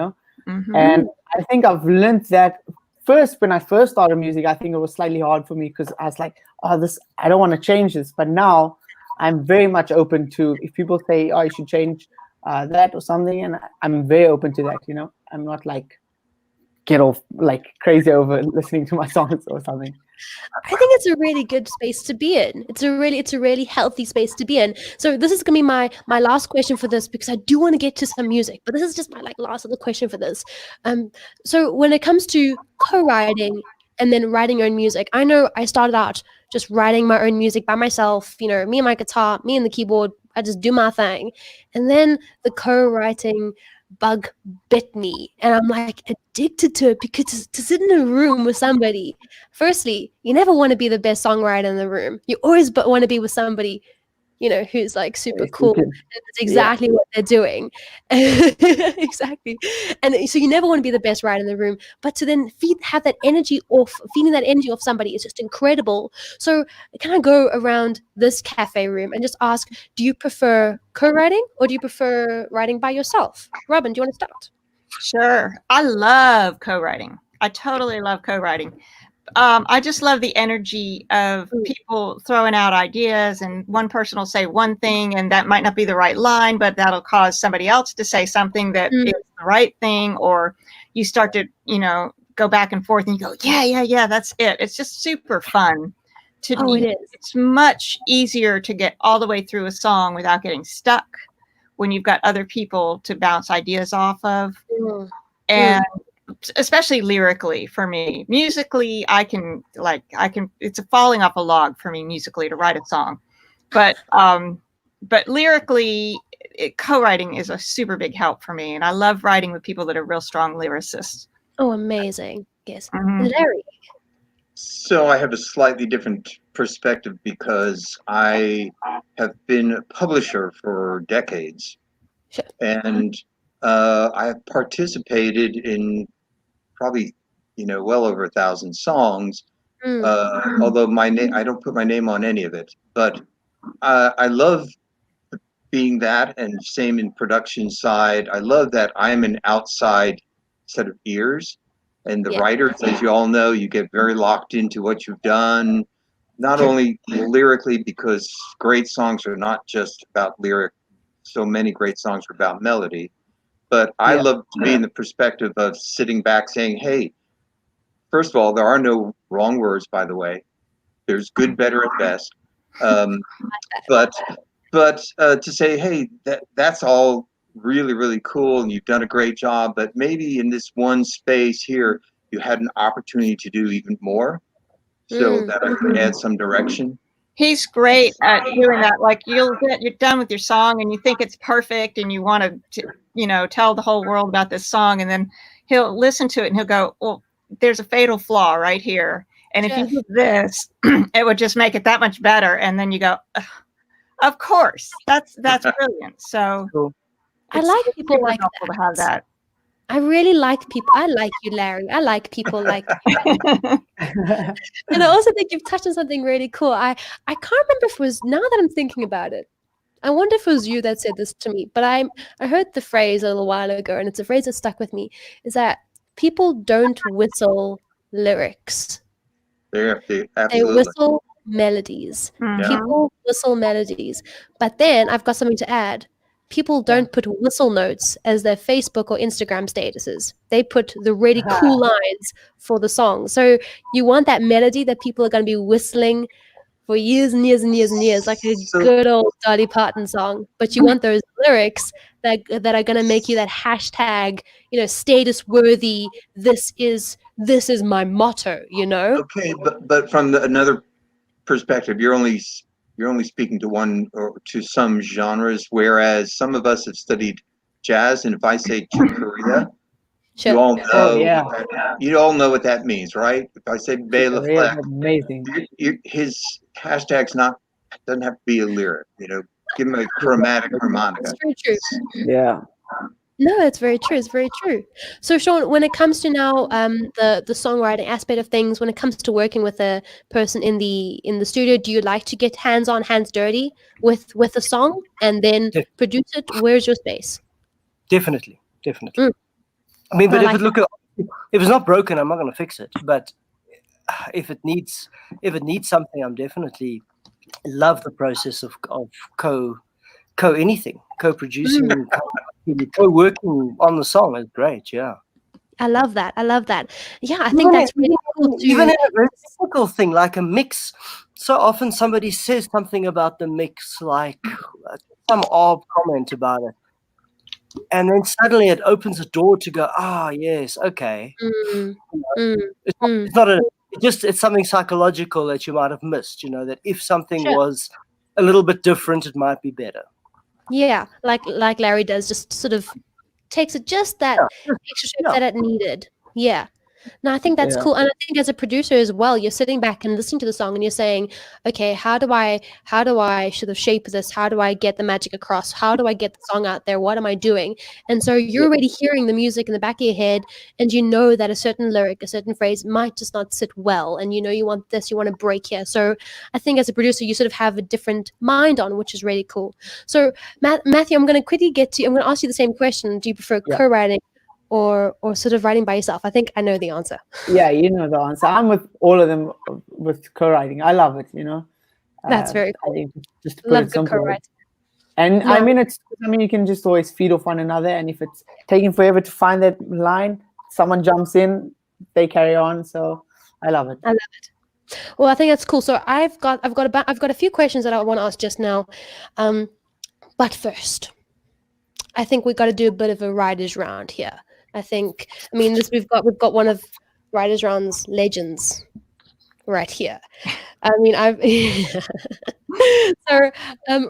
And I think I've learned that first, when I first started music, I think it was slightly hard for me because I was like, I don't want to change this. But now I'm very much open to, if people say, you should change that or something, and I'm very open to that, I'm not like, get off like crazy over listening to my songs or something. I think it's a really good space to be in. It's a really healthy space to be in. So this is gonna be my last question for this, because I do want to get to some music, but this is just my last little question for this. So when it comes to co-writing and then writing your own music, I know I started out just writing my own music by myself, me and my guitar, me and the keyboard, I just do my thing. And then the co-writing bug bit me, and I'm like addicted to it, because to sit in a room with somebody, firstly, you never want to be the best songwriter in the room. You always want to be with somebody who's like super cool, and that's exactly what they're doing. Exactly. And so you never want to be the best writer in the room, but to then feeding that energy off somebody is just incredible. So can I go around this cafe room and just ask, do you prefer co-writing or do you prefer writing by yourself? Robin, do you want to start? Sure. I love co-writing. I totally love co-writing. I just love the energy of people throwing out ideas, and one person will say one thing and that might not be the right line, but that'll cause somebody else to say something that is the right thing. Or you start to, go back and forth and you go, yeah, that's it. It's just super fun to it is. It's much easier to get all the way through a song without getting stuck when you've got other people to bounce ideas off of. And especially lyrically for me. Musically, I can, it's a falling off a log for me musically to write a song. But lyrically, co-writing is a super big help for me. And I love writing with people that are real strong lyricists. Oh, amazing. Yes. Larry. So I have a slightly different perspective because I have been a publisher for decades. Sure. And I have participated in probably, well over 1,000 songs. Although I don't put my name on any of it, but I love being that, and same in production side. I love that I'm an outside set of ears, and the writers, as you all know, you get very locked into what you've done, not only lyrically, because great songs are not just about lyric. So many great songs are about melody, but I love to be in the perspective of sitting back saying, hey, first of all, there are no wrong words, by the way. There's good, better, and best. But to say, hey, that's all really, really cool, and you've done a great job, but maybe in this one space here, you had an opportunity to do even more, so that I can add some direction. He's great at doing that. Like you're done with your song and you think it's perfect and you want to, tell the whole world about this song, and then he'll listen to it and he'll go, well, there's a fatal flaw right here. And if you did this, it would just make it that much better. And then you go, of course, that's brilliant. So Cool. I like people like that. To have that. I really like people. I like you, Larry. I like people like that. And I also think you've touched on something really cool. I can't remember if it was, now that I'm thinking about it, I wonder if it was you that said this to me, but I heard the phrase a little while ago, and it's a phrase that stuck with me, is that people don't whistle lyrics. They whistle melodies. Mm-hmm. People whistle melodies. But then I've got something to add. People don't put whistle notes as their Facebook or Instagram statuses. They put the really cool lines for the song. So you want that melody that people are going to be whistling for years and years and years and years, like a good old Dolly Parton song. But you want those lyrics that are going to make you that hashtag, status worthy. This is my motto. Okay, but from another perspective, you're only speaking to one or to some genres, whereas some of us have studied jazz, and if I say Korea, Sure. you all know you all know what that means, right? If I say Bela Fleck, amazing. His hashtag's doesn't have to be a lyric, give him a chromatic harmonica. That's very true. Yeah. No, it's very true. It's very true. So, Sean, when it comes to now the songwriting aspect of things, when it comes to working with a person in the studio, do you like to get hands dirty with a song and then produce it? Where's your space? Definitely. I mean, but if it's not broken, I'm not going to fix it. But if it needs something, I'm definitely love the process of co-producing, co-working on the song is great. Yeah, I love that. Yeah, I think that's really cool too. Even in a very technical thing like a mix, so often somebody says something about the mix, like some odd comment about it, and then suddenly it opens a door to go, yes, okay. It's not it's something psychological that you might have missed, that if something was a little bit different, it might be better. Yeah, like Larry does, just sort of takes it just that extra shape that it needed. Yeah. No, I think that's cool. And I think as a producer as well, you're sitting back and listening to the song and you're saying, okay, how do I sort of shape this? How do I get the magic across? How do I get the song out there? What am I doing? And so you're already hearing the music in the back of your head, and you know that a certain lyric, a certain phrase might just not sit well. And you want this, you want to break here. So I think as a producer, you sort of have a different mind on, which is really cool. So Matthew, I'm going to ask you the same question. Do you prefer co-writing or sort of writing by yourself? I think I know the answer. Yeah, you know the answer. I'm with all of them with co-writing. I love it, That's very cool. I think just to put Love it simple. co-writing. And I mean, you can just always feed off one another. And if it's taking forever to find that line, someone jumps in, they carry on. So I love it. Well, I think that's cool. So I've got a few questions that I want to ask just now. But first, I think we've got to do a bit of a writer's round here. We've got one of Writers Round's legends right here. So,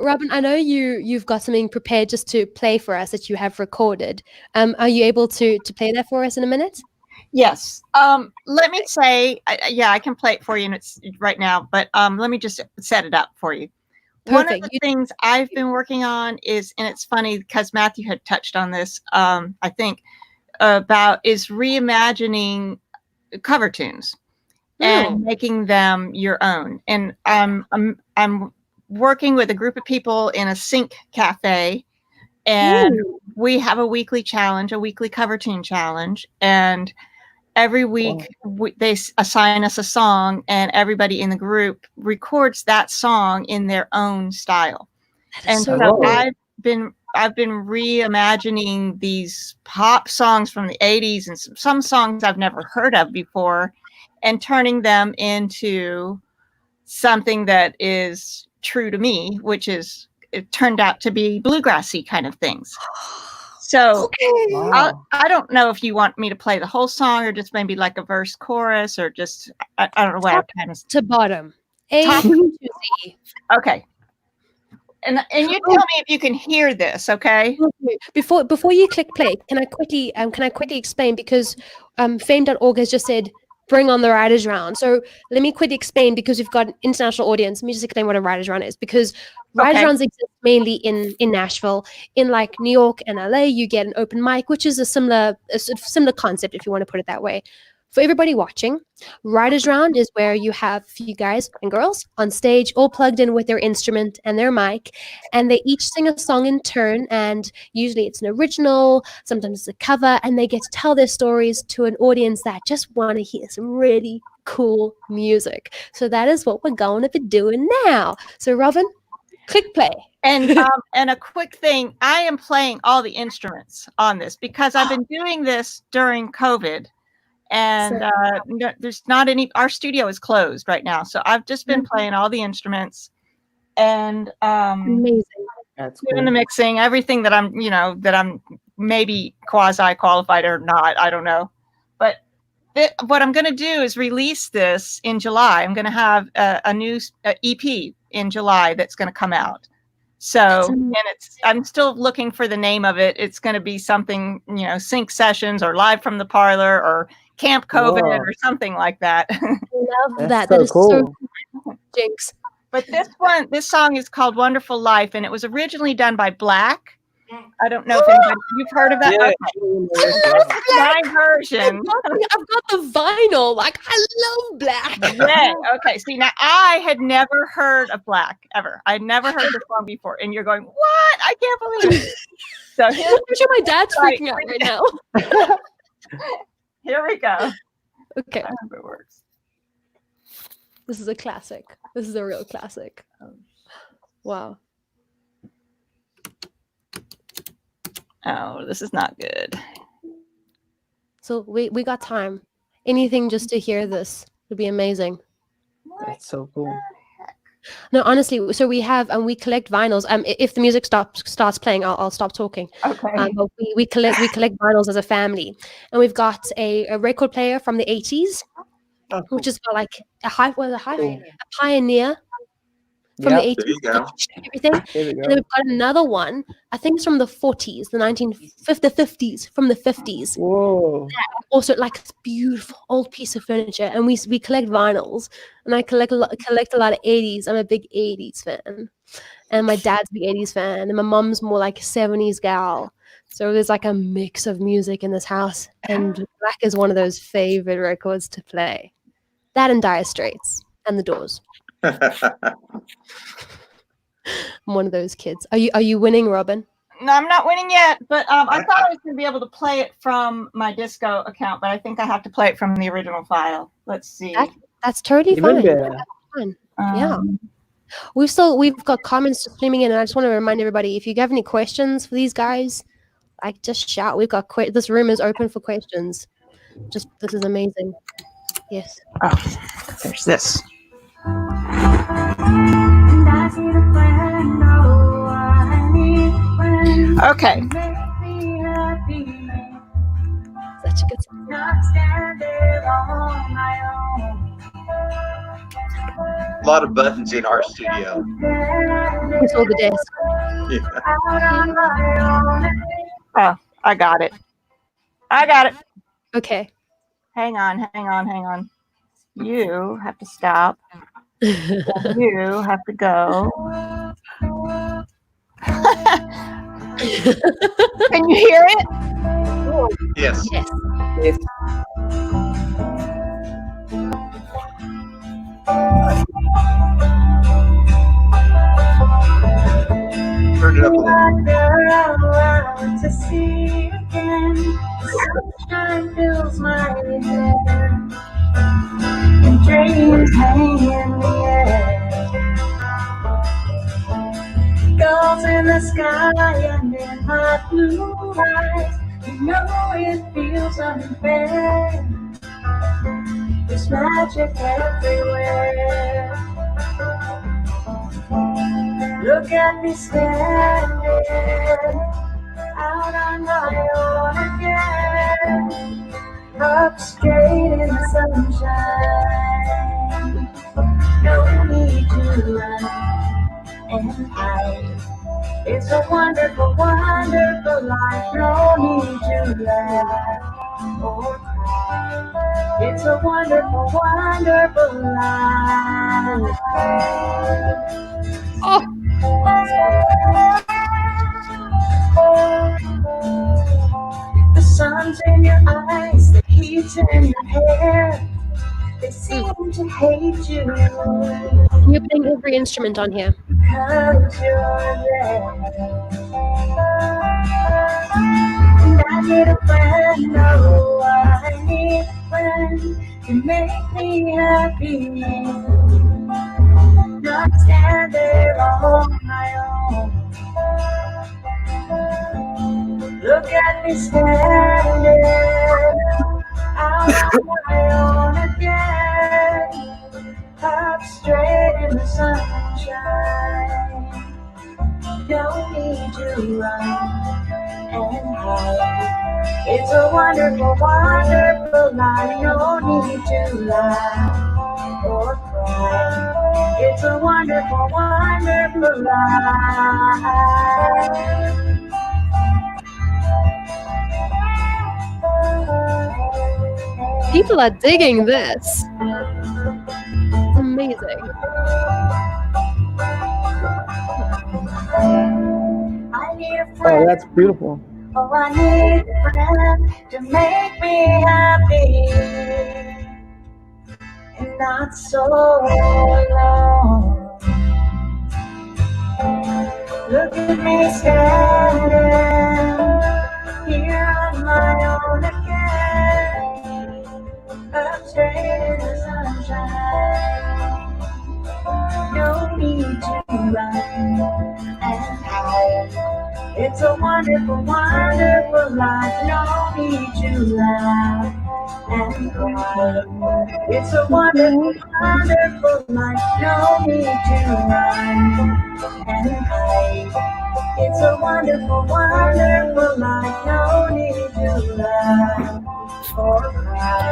Robin, I know you've got something prepared just to play for us that you have recorded. Are you able to play that for us in a minute? Yes. Let me say, I can play it for you right now, but let me just set it up for you. Perfect. One of the things I've been working on is, and it's funny because Matthew had touched on this, I think, is reimagining cover tunes. and making them your own. And I'm working with a group of people in a sync cafe, and we have a weekly challenge, a weekly cover tune challenge. And every week they assign us a song, and everybody in the group records that song in their own style. And so I've been reimagining these pop songs from the 80s and some songs I've never heard of before, and turning them into something that is true to me, which is, it turned out to be bluegrassy kind of things. So I don't know if you want me to play the whole song or just maybe like a verse chorus, or just, I don't know what I kind of to bottom. A to Z. Okay. And you tell me if you can hear this, okay? Before you click play, can I quickly explain, because fame.org has just said bring on the writers round. So let me quickly explain, because we've got an international audience. Let me just explain what a writers round is, because writers rounds exist mainly in Nashville. In like New York and LA, you get an open mic, which is a similar concept, if you want to put it that way. For everybody watching, Writers Round is where you have a few guys and girls on stage, all plugged in with their instrument and their mic, and they each sing a song in turn, and usually it's an original, sometimes it's a cover, and they get to tell their stories to an audience that just want to hear some really cool music. So that is what we're going to be doing now. So Robin, click play. And a quick thing, I am playing all the instruments on this because I've been doing this during COVID. And there's not any, our studio is closed right now. So I've just been playing all the instruments and amazing. That's doing the mixing, everything that I'm maybe quasi qualified or not. I don't know. But what I'm going to do is release this in July. I'm going to have a new EP in July that's going to come out. So, and I'm still looking for the name of it. It's going to be something, sync sessions or live from the parlor or Camp COVID or something like that. I love that. So That is cool. so cool. Jinx. But this song is called Wonderful Life, and it was originally done by Black. I don't know if you've heard of that. Yeah. Okay. My version. I've got the vinyl. Like, I love Black. Yeah. Okay. See, now I had never heard of Black ever. I'd never heard the song before, and you're going, "What? I can't believe it." So I'm sure my dad's freaking out right now. Here we go. Okay. I hope it works. This is a classic. This is a real classic. Wow. Oh, this is not good. So we got time. Anything just to hear this would be amazing. That's so cool. No, honestly, so we have we collect vinyls. If the music starts playing, I'll stop talking. Okay. But we collect vinyls as a family, and we've got a record player from the 80s, which is like a pioneer from the 80s. There you go. Everything. Here we And go. then we've got another one. I think it's from the 40s, the 50s, from the 50s. Whoa. Also, like a beautiful old piece of furniture, and we collect vinyls, and I collect a lot of 80s. I'm a big 80s fan, and my dad's a big 80s fan, and my mom's more like a 70s gal. So there's like a mix of music in this house, and Black is one of those favorite records to play. That and Dire Straits and The Doors. I'm one of those kids. Are you winning, Robin? No, I'm not winning yet, but I thought I was going to be able to play it from my disco account, but I think I have to play it from the original file. Let's see. That's totally Even fine. better. That's fine. Yeah. We've got comments streaming in, and I just want to remind everybody, if you have any questions for these guys, like, just shout. We've got this room is open for questions. This is amazing. Yes. Oh, there's this. Okay. Such a good song. A lot of buttons in our studio. It's all the desk. Yeah. Oh, I got it. Okay. Hang on. You have to stop. You have to go. Can you hear it? Yes. Yes. Yes. turn it up a little. Girl, to see you again. The sunshine fills my head, and dreams hang in the air. Gulls in the sky and in my blue eyes. You know it feels unfair. There's magic everywhere. Look at me standing out on my own again, up straight in the sunshine. No need to run and hide. It's a wonderful, wonderful life. No need to laugh or cry. It's a wonderful, wonderful life. Oh. The sun's in your eyes, the heat's in your hair. They seem to hate you You're playing every instrument on here. because you're there. And I need a friend, oh, I need a friend to make me happy. Not stand there on my own. Look at me standing out on my own again, up straight in the sunshine. Don't need to run and hide. It's a wonderful, wonderful life. No need to laugh or cry. It's a wonderful, wonderful life. People are digging this. It's amazing. I need a Oh, friend. that's beautiful. Oh, I need a friend to make me happy and not so alone. Look at me standing here on my own again, up straight in the sunshine. No need to run and hide. It's a wonderful, wonderful life. No need to laugh and cry. It's a wonderful, wonderful life. No need to run and hide. It's a wonderful, wonderful life. No need to laugh or cry.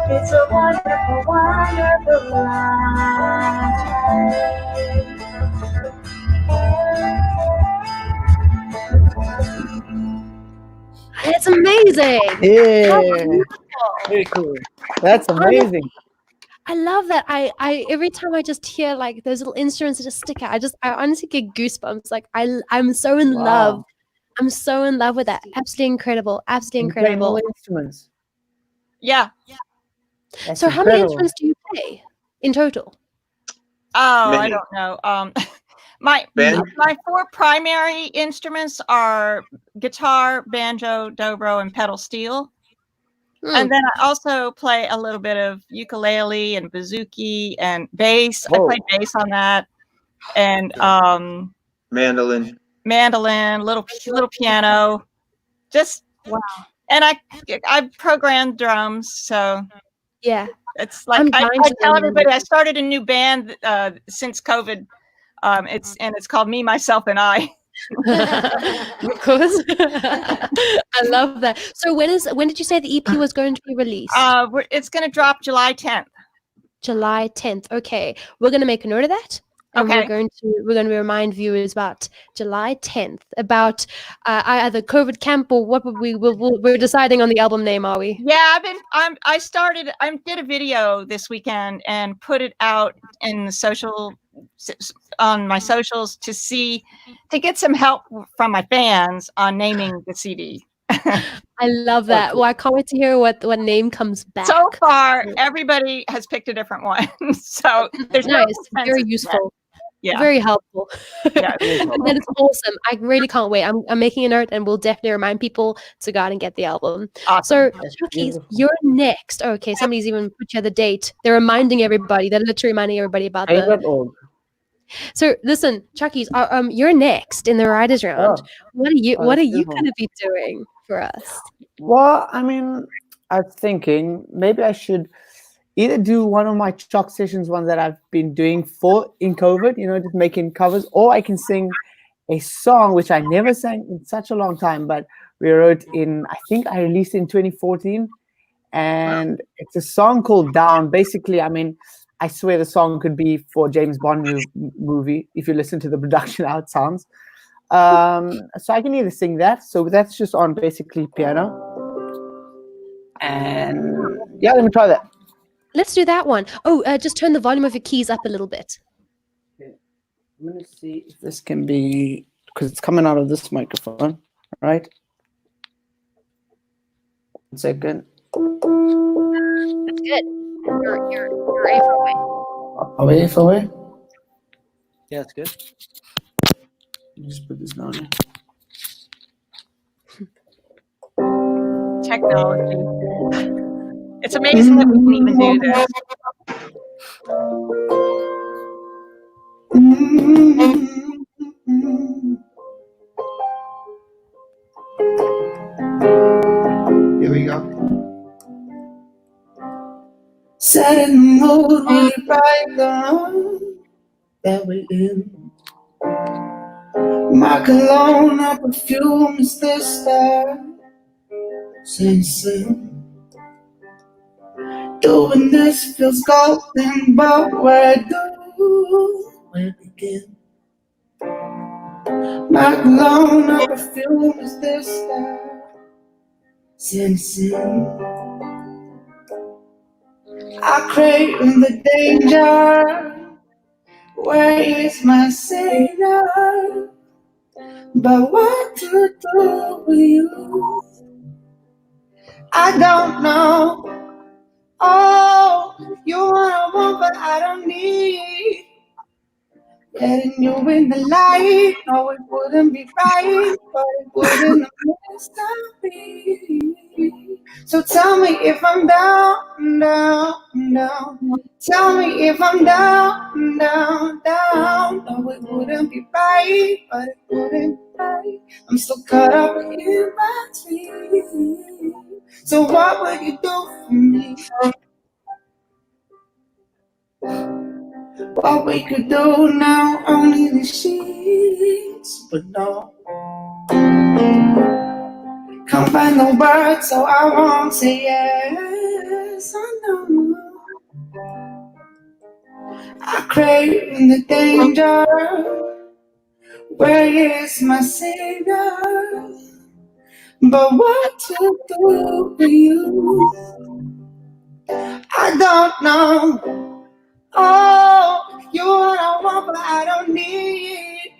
It's a wonderful, wonderful life. It's amazing. Yeah, Beautiful. very cool. That's amazing. I love that. I every time I just hear like those little instruments that just stick out, I honestly get goosebumps. Like I'm so in love. Wow. I'm so in love with that. Absolutely incredible. Absolutely You play incredible. more instruments. Yeah. That's So how many incredible. instruments do you play in total? Oh, I Many. don't know. My Ben? my four primary instruments are guitar, banjo, dobro, and pedal steel. And then I also play a little bit of ukulele and bouzouki and bass. I play bass on that, and Mandolin. mandolin, little piano. Just wow. And I programmed drums, so Yeah. it's like I'm I dying to tell learn everybody I started a new band since COVID. It's called Me, Myself, and I. Of course. I love that. So when did you say the EP was going to be released? It's going to drop July 10th. July 10th. Okay. We're going to make a note of that. And Okay. we're going to remind viewers about July 10th, about either COVID camp or what we're deciding on the album name, are we? Yeah, I did a video this weekend and put it out in the on my socials to get some help from my fans on naming the CD. I love that. Well, I can't wait to hear what name comes back. So far, everybody has picked a different one. So there's nice. no Very consensus useful. yet. Yeah. Very helpful. Yeah. That is awesome. I really can't wait. I'm making a note and we'll definitely remind people to go out and get the album. Awesome. So, Chuckies, you're next. Okay, somebody's even put you the date. They're reminding everybody. They're literally reminding everybody about the. Favorite.org. So, listen, Chuckies, you're next in the writers round. What are you beautiful. going to be doing for us? Well, I mean, I was thinking maybe I should either do one of my chalk sessions, one that I've been doing in COVID, just making covers, or I can sing a song which I never sang in such a long time, but we wrote I think I released in 2014, and it's a song called Down. Basically, I mean, I swear the song could be for James Bond movie if you listen to the production how it sounds. So I can either sing that. So that's just on basically piano. And yeah, let me try that. Let's do that one. Oh, just turn the volume of your keys up a little bit. I'm going to see if this can be, because it's coming out of this microphone, right? 1 second. That's good. You're A for away. Are we A for away? Yeah, it's good. Let me just put this down here. Technology. It's amazing that we can even do this. Here we go. Set in the mood when you ride down that we're in. My cologne, our perfume is the star. Sensing. Doing this feels golden, but where do we begin? My cologne, our perfume is the star. Sensing. I crave the danger. Where is my savior? But what to do with you? I don't know. Oh, you wanna want, but I don't need. Letting you in the light, no, it wouldn't be right, but it wouldn't stop me. So tell me if I'm down, down, down. Tell me if I'm down, down, down. No, it wouldn't be right, but it wouldn't be right. I'm still caught up in my dreams. So what would you do for me? What we could do now, only the sheets, but no. Can't find the words, so I won't say yes. I know. I crave the danger. Where is my savior? But what to do with you? I don't know. Oh, you what I want, but I don't need.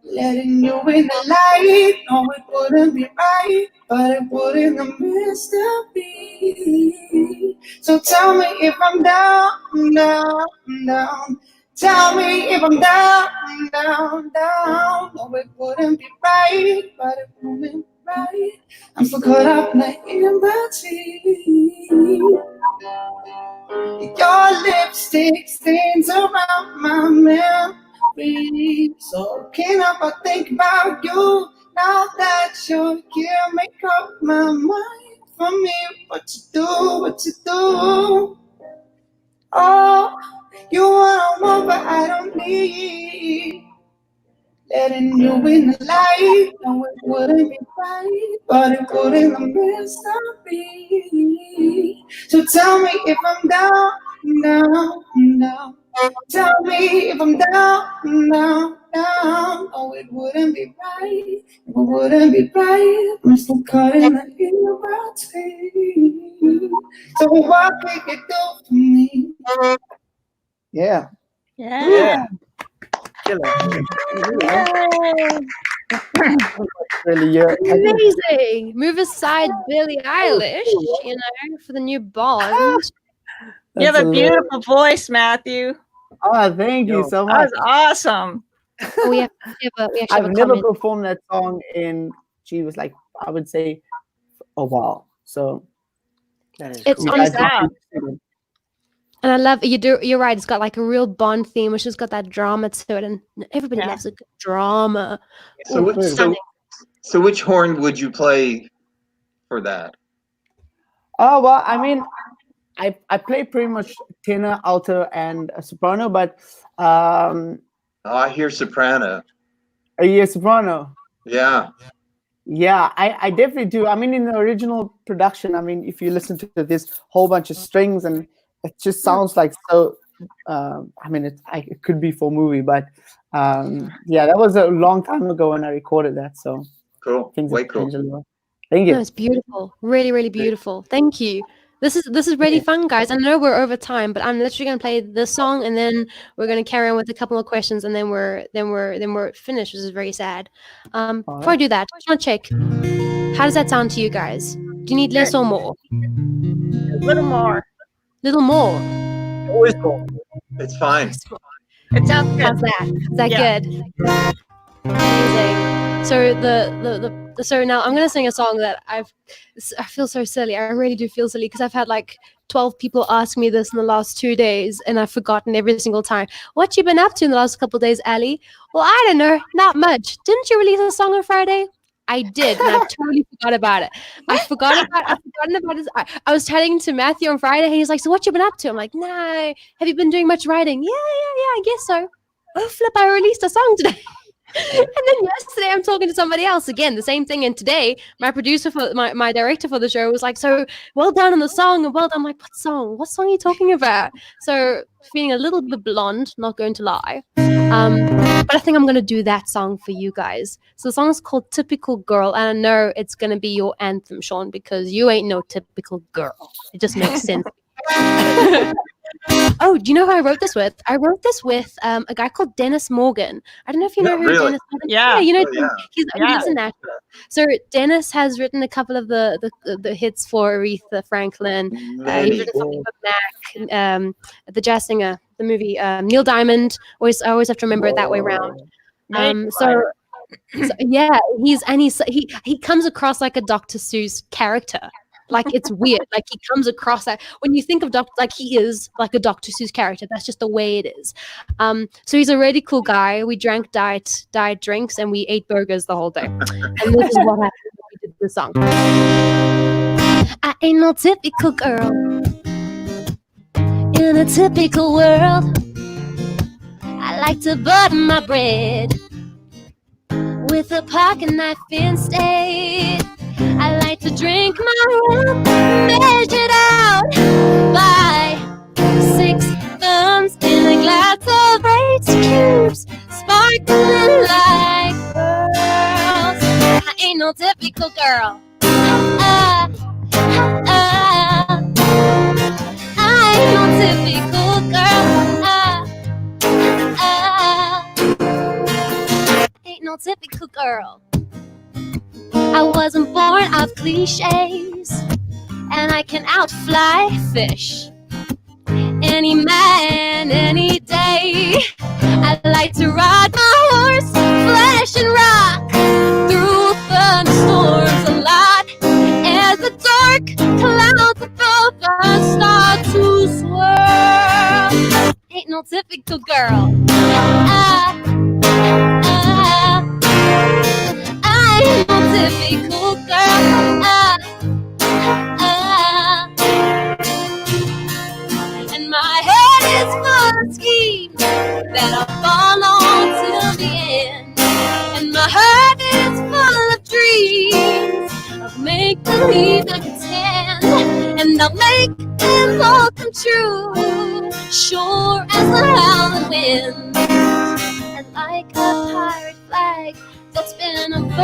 Letting you in the light, no, it wouldn't be right, but it would in the midst of me. So tell me if I'm down, down, down. Tell me if I'm down, down, down. No, it wouldn't be right, but it wouldn't be right. I'm still caught up in the in-between. Your lipstick stains around my memory. So can't help but think about you. Now that you're here, make up my mind for me. What to do? Oh, you want, but I don't need. Letting you in the light, no, it wouldn't be right, but it would in the midst of me. So tell me if I'm down, down, down. Tell me if I'm down, down, down. Oh, it wouldn't be right, it wouldn't be right. I'm still caught in the in-between. So what can you do for me? Yeah. Yeah. Really, yeah. Amazing. Move aside, Billie Eilish, for the new Bond. You have a beautiful voice, Matthew. Oh, thank you Yo. so That much. was awesome. We actually have I've a never comment. performed that song in, she was like, I would say, a while. So That is It's cool. honestly, Yeah. and I love you're right. It's got like a real Bond theme, which has got that drama to it, and everybody Yeah. loves a good drama. So, Ooh, which, stunning. so which horn would you play for that? Oh, well, I mean, I play pretty much tenor, alto, and a soprano, but Oh, I hear soprano. are you a soprano? Yeah. Yeah, I definitely do. I mean, in the original production, I mean, if you listen to this whole bunch of strings, and it just sounds like so. I mean, it could be for a movie, but yeah, that was a long time ago when I recorded that. So Cool. things Way have cool. changed a little. Thank you. No, it's beautiful. Really, really beautiful. Thank you. This is really fun, guys. I know we're over time, but I'm literally gonna play this song, and then we're gonna carry on with a couple of questions, and then we're finished, which is very sad. Before I do that, I just want to check. How does that sound to you guys? Do you need less or more? A little more. Little more. Always cool. It's fine. It sounds good. How's that? Is that Yeah. good? Amazing. So so now I'm gonna sing a song that I feel so silly. I really do feel silly because I've had like 12 people ask me this in the last 2 days, and I've forgotten every single time. What you been up to in the last couple of days, Ali? Well, I don't know, not much. Didn't you release a song on Friday? I did, and I totally forgot about it. I've forgotten about it. I was chatting to Matthew on Friday, and he's like, "So what you been up to?" I'm like, "No. Have you been doing much writing?" Yeah, I guess so. Oh, flip! I released a song today. And then yesterday I'm talking to somebody else again, the same thing. And today my producer for my director for the show was like, "So well done on the song." And well done. I'm like, "What song? What song are you talking about?" So feeling a little bit blonde, not going to lie. But I think I'm gonna do that song for you guys. So the song is called Typical Girl, and I know it's gonna be your anthem, Sean, because you ain't no typical girl. It just makes sense. Oh, do you know who I wrote this with? I wrote this with a guy called Dennis Morgan. I don't know if you know who really? Dennis Morgan is. Yeah. You know, Oh, yeah. he lives in Nashville. So Dennis has written a couple of the hits for Aretha Franklin. He's Many. written something for Mac, the jazz singer, the movie Neil Diamond. I always have to remember it that way around. So yeah, he comes across like a Dr. Seuss character. Like it's weird. Like he comes across that when you think of like he is like a Dr. Seuss character. That's just the way it is. So he's a really cool guy. We drank diet drinks and we ate burgers the whole day. And this is what happened when we did the song. I ain't no typical girl in a typical world. I like to butter my bread with a pocket knife instead. I like to drink my rum measured out by 6 thumbs in a glass of 8 cubes, sparkling like pearls. I ain't no typical girl. I ain't no typical girl. Ain't no typical girl. I wasn't born of cliches, and I can outfly fish any man, any day. I like to ride my horse, flash and rock through thunderstorms a lot as the dark clouds above us start to swirl. Ain't no typical girl. I ain't no typical girl. And my head is full of schemes that I follow till the end. And my heart is full of dreams of make believe and pretend. And I'll make them all come true, sure as the howling wind. And like a pirate flag that's been unfurled,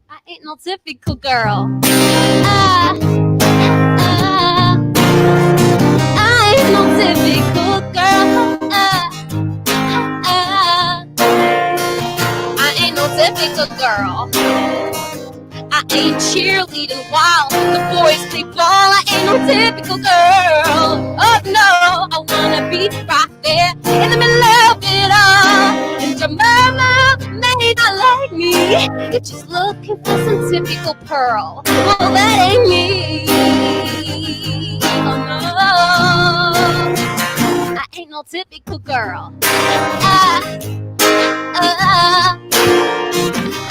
I ain't no typical girl. I ain't no typical girl. I ain't no typical girl. I ain't cheerleading while the boys play ball. I ain't no typical girl. Oh no, I wanna be right there in the middle of it all. And your mama may not like me. You're just looking for some typical pearl. Well, that ain't me. Oh no, I ain't no typical girl.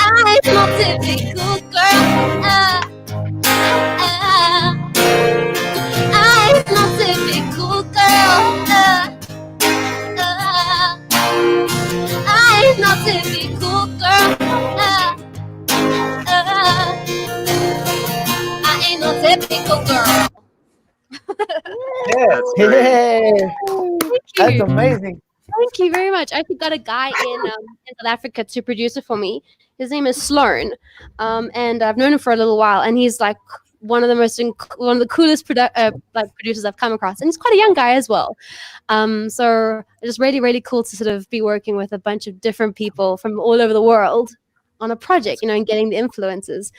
I'm no typical girl. I'm no typical girl. I'm no typical girl. I ain't no typical girl. Yeah, that's great. Hey, Thank that's you. amazing. Thank you very much. I actually got a guy in South Africa to produce it for me. His name is Sloan, and I've known him for a little while. And he's like one of the coolest producers I've come across, and he's quite a young guy as well. So it's just really, really cool to sort of be working with a bunch of different people from all over the world on a project, and getting the influences.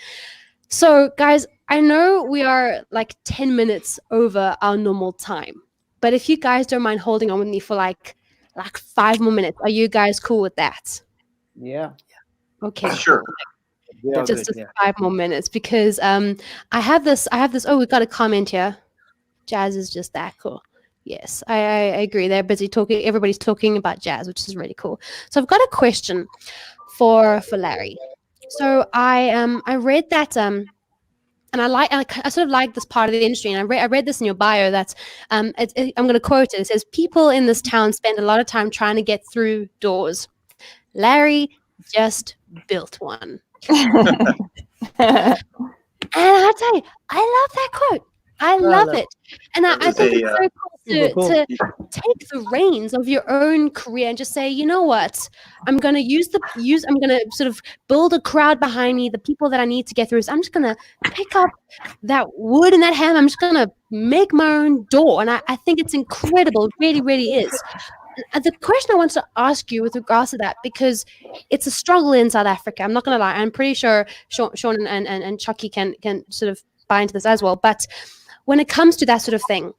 So, guys, I know we are like 10 minutes over our normal time, but if you guys don't mind holding on with me for like 5 more minutes, are you guys cool with that? Yeah. Okay, Sure. We are just good, yeah. 5 more minutes, because I have this. Oh, we've got a comment here. Jazz is just that cool. Yes, I agree. They're busy talking. Everybody's talking about jazz, which is really cool. So I've got a question for Larry. So I read that and I sort of like this part of the industry, and I read this in your bio. That I'm going to quote it. It says, "People in this town spend a lot of time trying to get through doors. Larry just built one." And I tell you, I love that quote. I love it, and I was think a, it's so super cool cool. to take the reins of your own career and just say, you know what, I'm going to I'm going to sort of build a crowd behind me, the people that I need to get through. So I'm just going to pick up that wood and that hammer. I'm just going to make my own door, and I think it's incredible. It really, really is. The question I want to ask you with regards to that, because it's a struggle in South Africa. I'm not going to lie. I'm pretty sure Sean and Chucky can sort of buy into this as well. But when it comes to that sort of thing,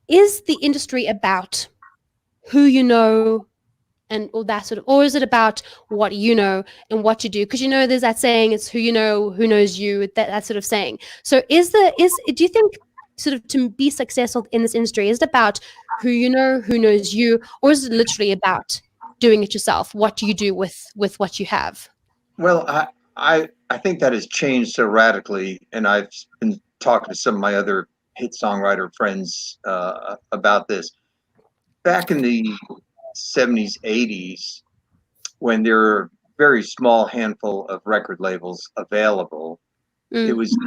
is the industry about who you know and all that sort of, or is it about what you know and what you do? Because there's that saying, it's who you know, who knows you, that sort of saying. So do you think sort of to be successful in this industry, is it about who you know, who knows you, or is it literally about doing it yourself? What do you do with what you have? Well, I think that has changed so radically, and I've been talking to some of my other hit songwriter friends about this. Back in the 70s, 80s, when there were a very small handful of record labels available, it was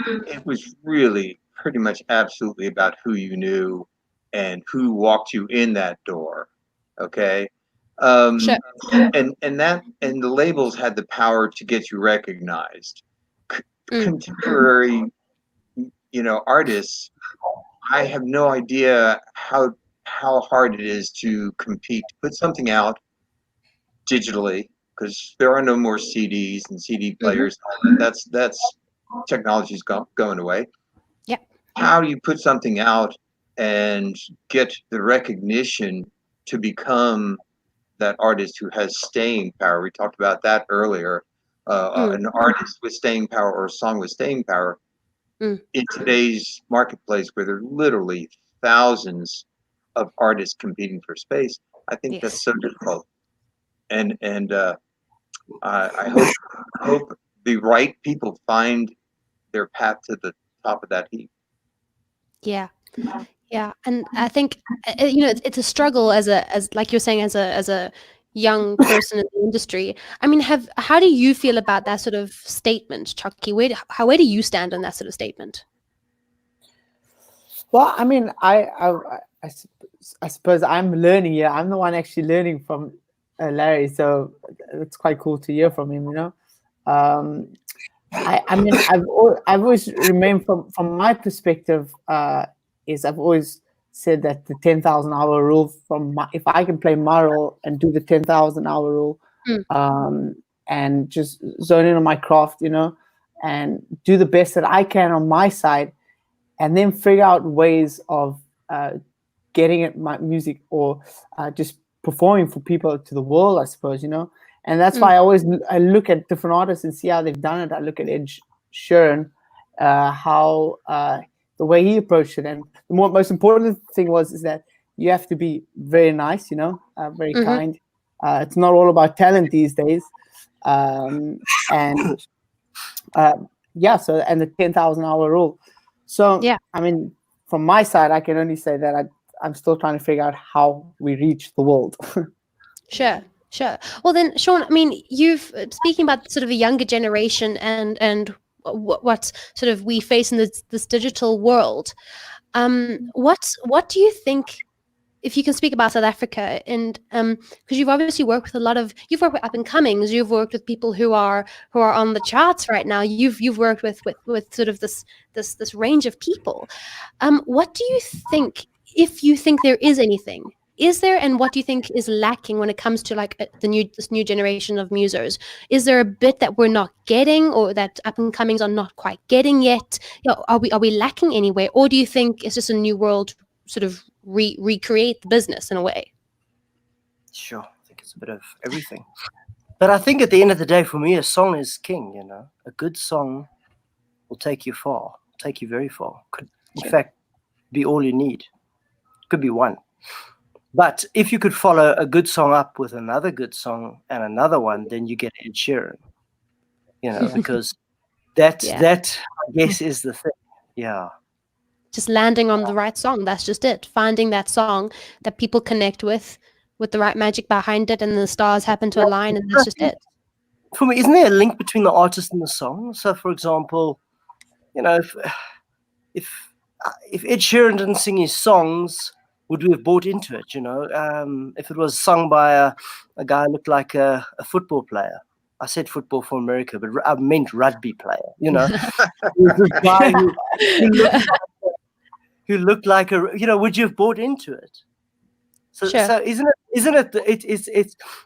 really pretty much absolutely about who you knew and who walked you in that door. Okay. Sure. And the labels had the power to get you recognized. Contemporary, artists, I have no idea how hard it is to compete, to put something out digitally, because there are no more CDs and CD players. That's technology's going away. Yeah. How do you put something out and get the recognition to become that artist who has staying power? We talked about that earlier. An artist with staying power, or a song with staying power, in today's marketplace, where there are literally thousands of artists competing for space. I think that's so difficult. And I hope the right people find their path to the top of that heap. Yeah, and I think it's a struggle as like you're saying, as a young person in the industry. I mean, how do you feel about that sort of statement, Chucky? Where do you stand on that sort of statement? Well, I mean, I suppose I'm learning. Yeah, I'm the one actually learning from Larry, so it's quite cool to hear from him. I mean, I've always remained, from my perspective, is I've always said that the 10,000 hour rule, if I can play my role and do the 10,000 hour rule, and just zone in on my craft, and do the best that I can on my side, and then figure out ways of getting at my music or just performing for people to the world, I suppose, And that's why I look at different artists and see how they've done it. I look at Ed Sheeran, how the way he approached it, and the most important thing is that you have to be very nice, very kind. It's not all about talent these days, and so, and the 10,000 hour rule. So I mean, from my side, I can only say that I'm still trying to figure out how we reach the world. Sure. Well then, Sean, I mean, you've speaking about sort of a younger generation and what sort of we face in this digital world. What do you think, if you can speak about South Africa, and because you've obviously worked with you've worked with up and comings, you've worked with people who are on the charts right now. You've worked with sort of this range of people. What do you think, if you think there is anything? Is there, and what do you think is lacking when it comes to like this new generation of musos? Is there a bit that we're not getting, or that up and comings are not quite getting yet? Are we lacking anywhere, or do you think it's just a new world sort of recreate the business in a way? Sure, I think it's a bit of everything. But I think at the end of the day, for me, a song is king. A good song will take you far, take you very far. Could, in fact, be all you need. Could be one. But if you could follow a good song up with another good song and another one, then you get Ed Sheeran, because that I guess is the thing. Yeah. Just landing on the right song. That's just it. Finding that song that people connect with the right magic behind it, and the stars happen to align, and that's just it. For me, isn't there a link between the artist and the song? So, for example, if Ed Sheeran didn't sing his songs, would we have bought into it? If it was sung by a guy who looked like a football player. I said football for America, but I meant rugby player. This guy who looked like would you have bought into it? So, sure. So isn't it?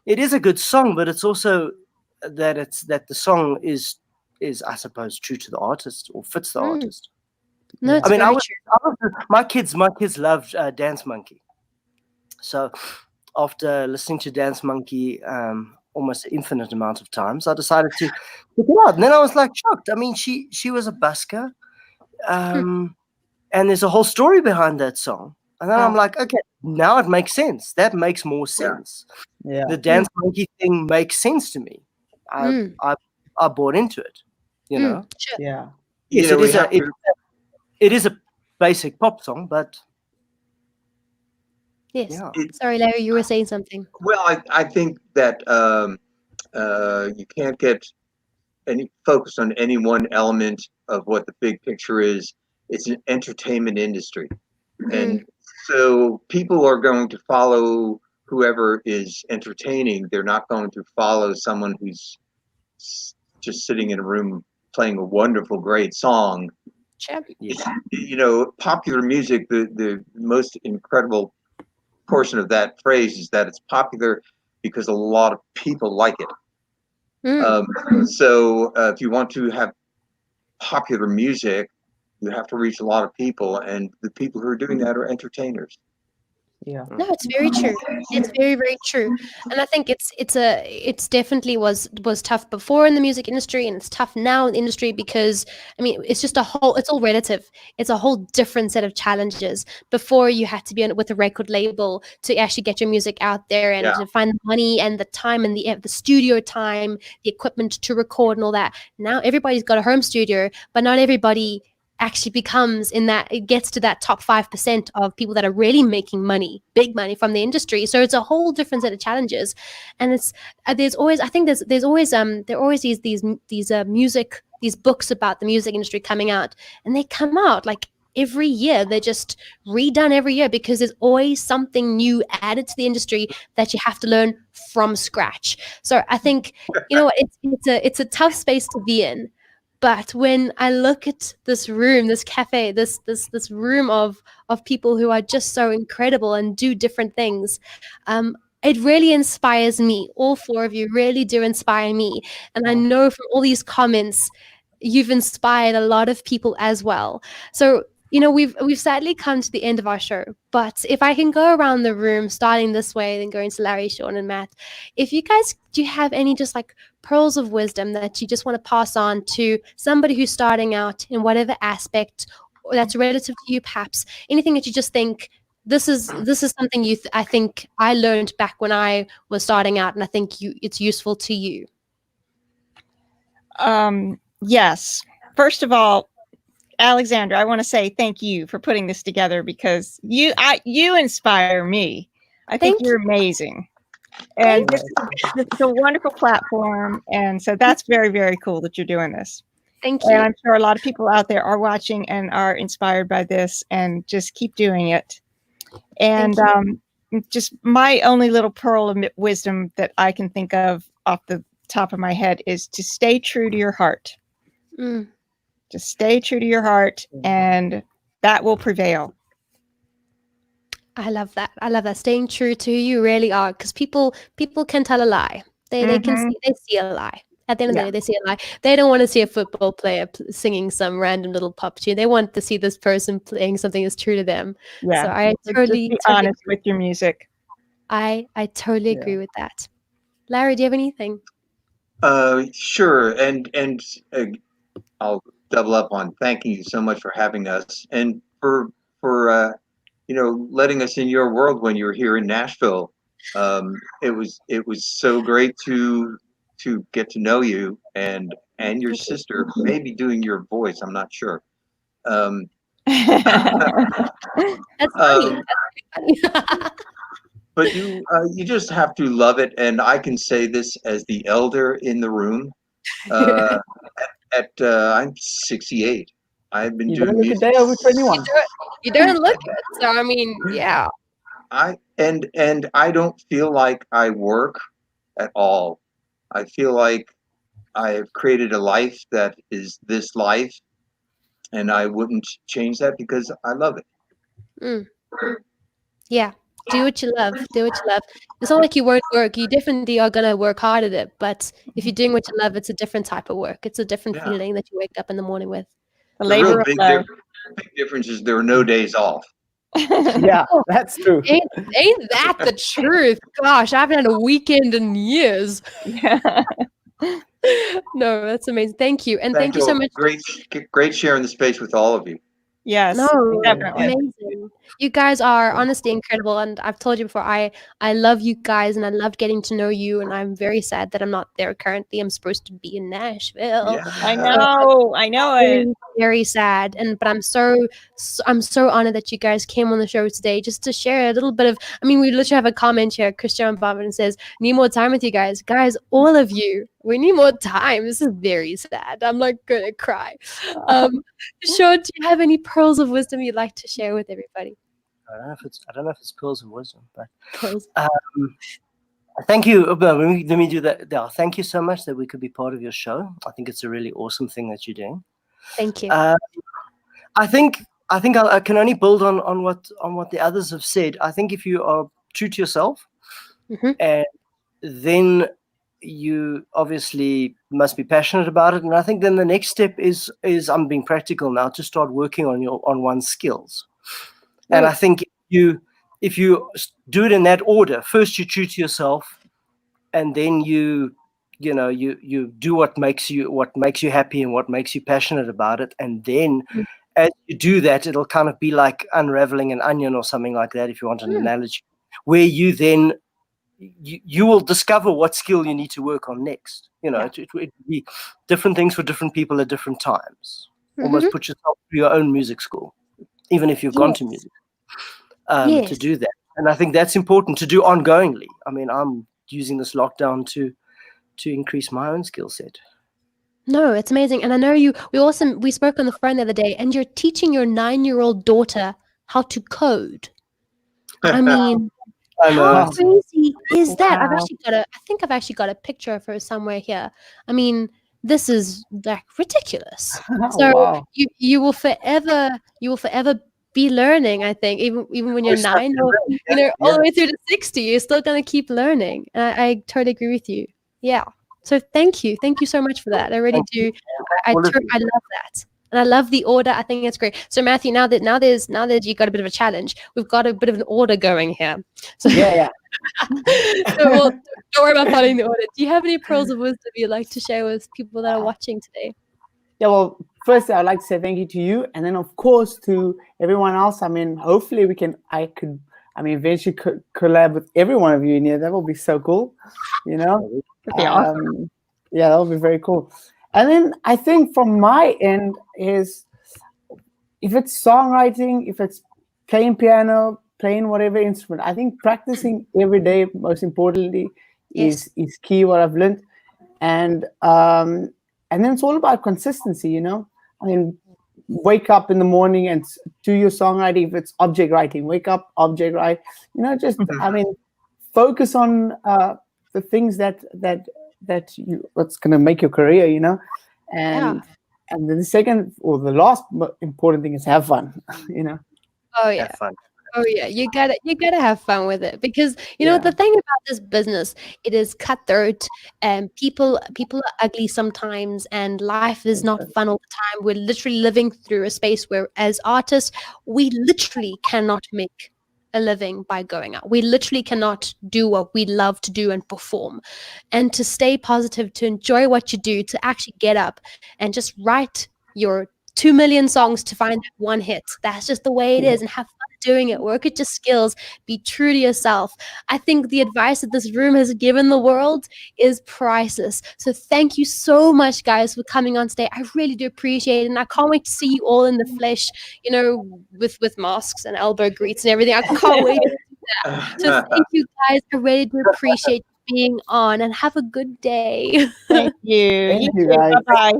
It is a good song, but it's also that the song is I suppose true to the artist, or fits the artist. No, it's true. My kids loved Dance Monkey. So after listening to Dance Monkey almost an infinite amount of times, I decided to pick it out. And then I was like shocked. I mean, she was a busker, and there's a whole story behind that song. And then I'm like, okay, now it makes sense. That makes more sense. Yeah. The Dance Monkey thing makes sense to me. I bought into it. Sure. Yeah. Yes, it is a basic pop song, but yes. Yeah. Sorry, Larry, you were saying something. Well, I think that you can't get any focus on any one element of what the big picture is. It's an entertainment industry, and so people are going to follow whoever is entertaining. They're not going to follow someone who's just sitting in a room playing a wonderful, great song. Sure. Popular music, the most incredible portion of that phrase is that it's popular because a lot of people like it. So if you want to have popular music, you have to reach a lot of people, and the people who are doing that are entertainers. Yeah. No, it's very true. It's very, very true. And I think it's definitely was tough before in the music industry, and it's tough now in the industry because, I mean, it's all relative. It's a whole different set of challenges. Before, you had to be with a record label to actually get your music out there, and to find the money and the time and the studio time, the equipment to record and all that. Now everybody's got a home studio, but not everybody actually gets to that top 5% of people that are really making money, big money from the industry. So it's a whole different set of challenges, and there's always these books about the music industry coming out, and they come out like every year. They're just redone every year because there's always something new added to the industry that you have to learn from scratch. So I think it's a tough space to be in. But when I look at this room, this cafe, this room of people who are just so incredible and do different things, it really inspires me. All four of you really do inspire me. And I know from all these comments, you've inspired a lot of people as well. So, you know, we've sadly come to the end of our show, but if I can go around the room, starting this way, then going to Larry, Sean, and Matt, if you guys, do you have any just like pearls of wisdom that you just want to pass on to somebody who's starting out in whatever aspect that's relative to you, perhaps anything that you just think, this is something I think I learned back when I was starting out, and I think it's useful to you. Yes. First of all, Alexandra, I want to say thank you for putting this together, because you inspire me. I think you're amazing. And this is a wonderful platform. And so that's very, very cool that you're doing this. Thank you. And I'm sure a lot of people out there are watching and are inspired by this, and just keep doing it. And just my only little pearl of wisdom that I can think of off the top of my head is to stay true to your heart. Just stay true to your heart, and that will prevail. I love that. I love that. Staying true to who you really are, because people can tell a lie. They can see a lie. At the end of the day, they see a lie. They don't want to see a football player singing some random little pop tune. They want to see this person playing something that's true to them. Yeah. So I totally be honest with your music. I totally agree with that. Larry, do you have anything? Sure. And I'll double up on thanking you so much for having us, and for letting us in your world when you were here in Nashville. It was so great to get to know you and your sister, maybe doing your voice. I'm not sure. That's funny. But you just have to love it, and I can say this as the elder in the room. I'm 68. I've been doing music. You don't look a day over 21. You don't look it. So I mean, yeah. I don't feel like I work at all. I feel like I have created a life that is this life, and I wouldn't change that because I love it. Yeah. Do what you love. Do what you love. It's not like you won't work. You definitely are going to work hard at it. But if you're doing what you love, it's a different type of work. It's a different feeling that you wake up in the morning with. The labor of love. Big difference is there are no days off. Yeah, that's true. Ain't that the truth? Gosh, I haven't had a weekend in years. Yeah. No, that's amazing. Thank you. And thank you so much. Great sharing the space with all of you. Yes, no, definitely. Amazing. You guys are honestly incredible, and I've told you before, I love you guys, and I loved getting to know you, and I'm very sad that I'm not there currently. I'm supposed to be in Nashville. Yeah. I know it. Very sad, but I'm so honored that you guys came on the show today just to share a little bit of. I mean, we literally have a comment here. Christian Barman says, "Need more time with you guys, all of you. We need more time." This is very sad. I'm like gonna cry. Sean, do you have any pearls of wisdom you'd like to share with everybody? I don't know if it's pearls of wisdom, but thank you. Let me do that. Yeah, thank you so much that we could be part of your show. I think it's a really awesome thing that you're doing. Thank you. I think I can only build on what the others have said. I think if you are true to yourself, and then you obviously must be passionate about it. And I think then the next step is I'm being practical now, to start working on one's skills. And I think if you do it in that order, first you're true to yourself, and then you do what makes you happy and what makes you passionate about it. And then as you do that, it'll kind of be like unraveling an onion or something like that, if you want an analogy, where you then you will discover what skill you need to work on next. It would be different things for different people at different times. Almost put yourself through your own music school, even if you've gone to music, to do that. And I think that's important to do ongoingly. I mean, I'm using this lockdown to increase my own skill set. No, it's amazing. And I know we spoke on the phone the other day, and you're teaching your 9-year-old daughter how to code. I mean, how crazy is that? Wow. I think I've actually got a picture of her somewhere here. I mean, this is like ridiculous. So you will forever be learning, I think, even when you're 9 or all the way through to 60, you're still gonna keep learning. And I totally agree with you. Yeah. So thank you so much for that. I really do. I love that, and I love the order. I think it's great. So Matthew, now that you got a bit of a challenge, we've got a bit of an order going here. So Yeah. So don't worry about following the order. Do you have any pearls of wisdom you'd like to share with people that are watching today? Yeah, well, first I'd like to say thank you to you, and then of course to everyone else. I mean, hopefully eventually collab with every one of you in here. That will be so cool, you know. Awesome. Yeah, that will be very cool. And then I think from my end is, if it's songwriting, if it's playing piano, playing whatever instrument, I think practicing every day, most importantly, is key. What I've learned, and then it's all about consistency. You know, I mean, wake up in the morning and do your songwriting. If it's object writing, wake up, object write. You know, just focus on the things that what's going to make your career. You know, and then the second or the last important thing is have fun. You know. Oh yeah. Have fun. Oh yeah, you gotta have fun with it, because you know the thing about this business, it is cutthroat, and people are ugly sometimes, and life is not fun all the time. We're literally living through a space where, as artists, we literally cannot make a living by going out. We literally cannot do what we love to do and perform. And to stay positive, to enjoy what you do, to actually get up and just write your 2 million songs to find one hit. That's just the way it is, and have fun doing it. Work at your skills, be true to yourself. I think the advice that this room has given the world is priceless. So thank you so much, guys, for coming on today. I really do appreciate it, and I can't wait to see you all in the flesh, you know, with masks and elbow greets and everything. I can't wait to do that. So thank you, guys. I really do appreciate being on, and have a good day. Thank you. Thank you, guys. Bye-bye.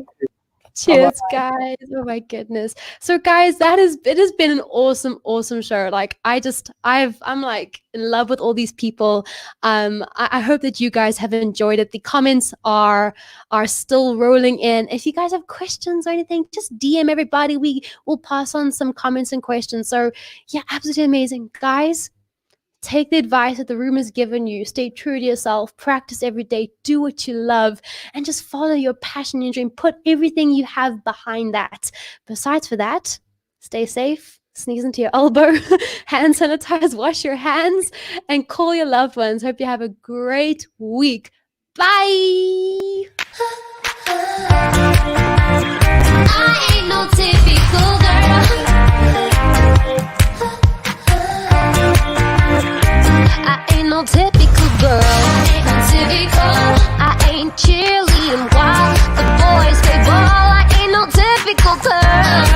Cheers, guys. Oh my goodness. So guys, it has been an awesome show. Like I'm like in love with all these people. I hope that you guys have enjoyed it. The comments are still rolling in. If you guys have questions or anything, just DM everybody. We will pass on some comments and questions. So yeah, absolutely amazing. Guys, take the advice that the room has given you. Stay true to yourself. Practice every day. Do what you love. And just follow your passion and dream. Put everything you have behind that. Besides for that, stay safe. Sneeze into your elbow. Hand sanitize. Wash your hands. And call your loved ones. Hope you have a great week. Bye! I ain't no typical girl. I ain't no typical girl. Ain't no typical. I ain't cheerleading while the boys play ball. I ain't no typical girl.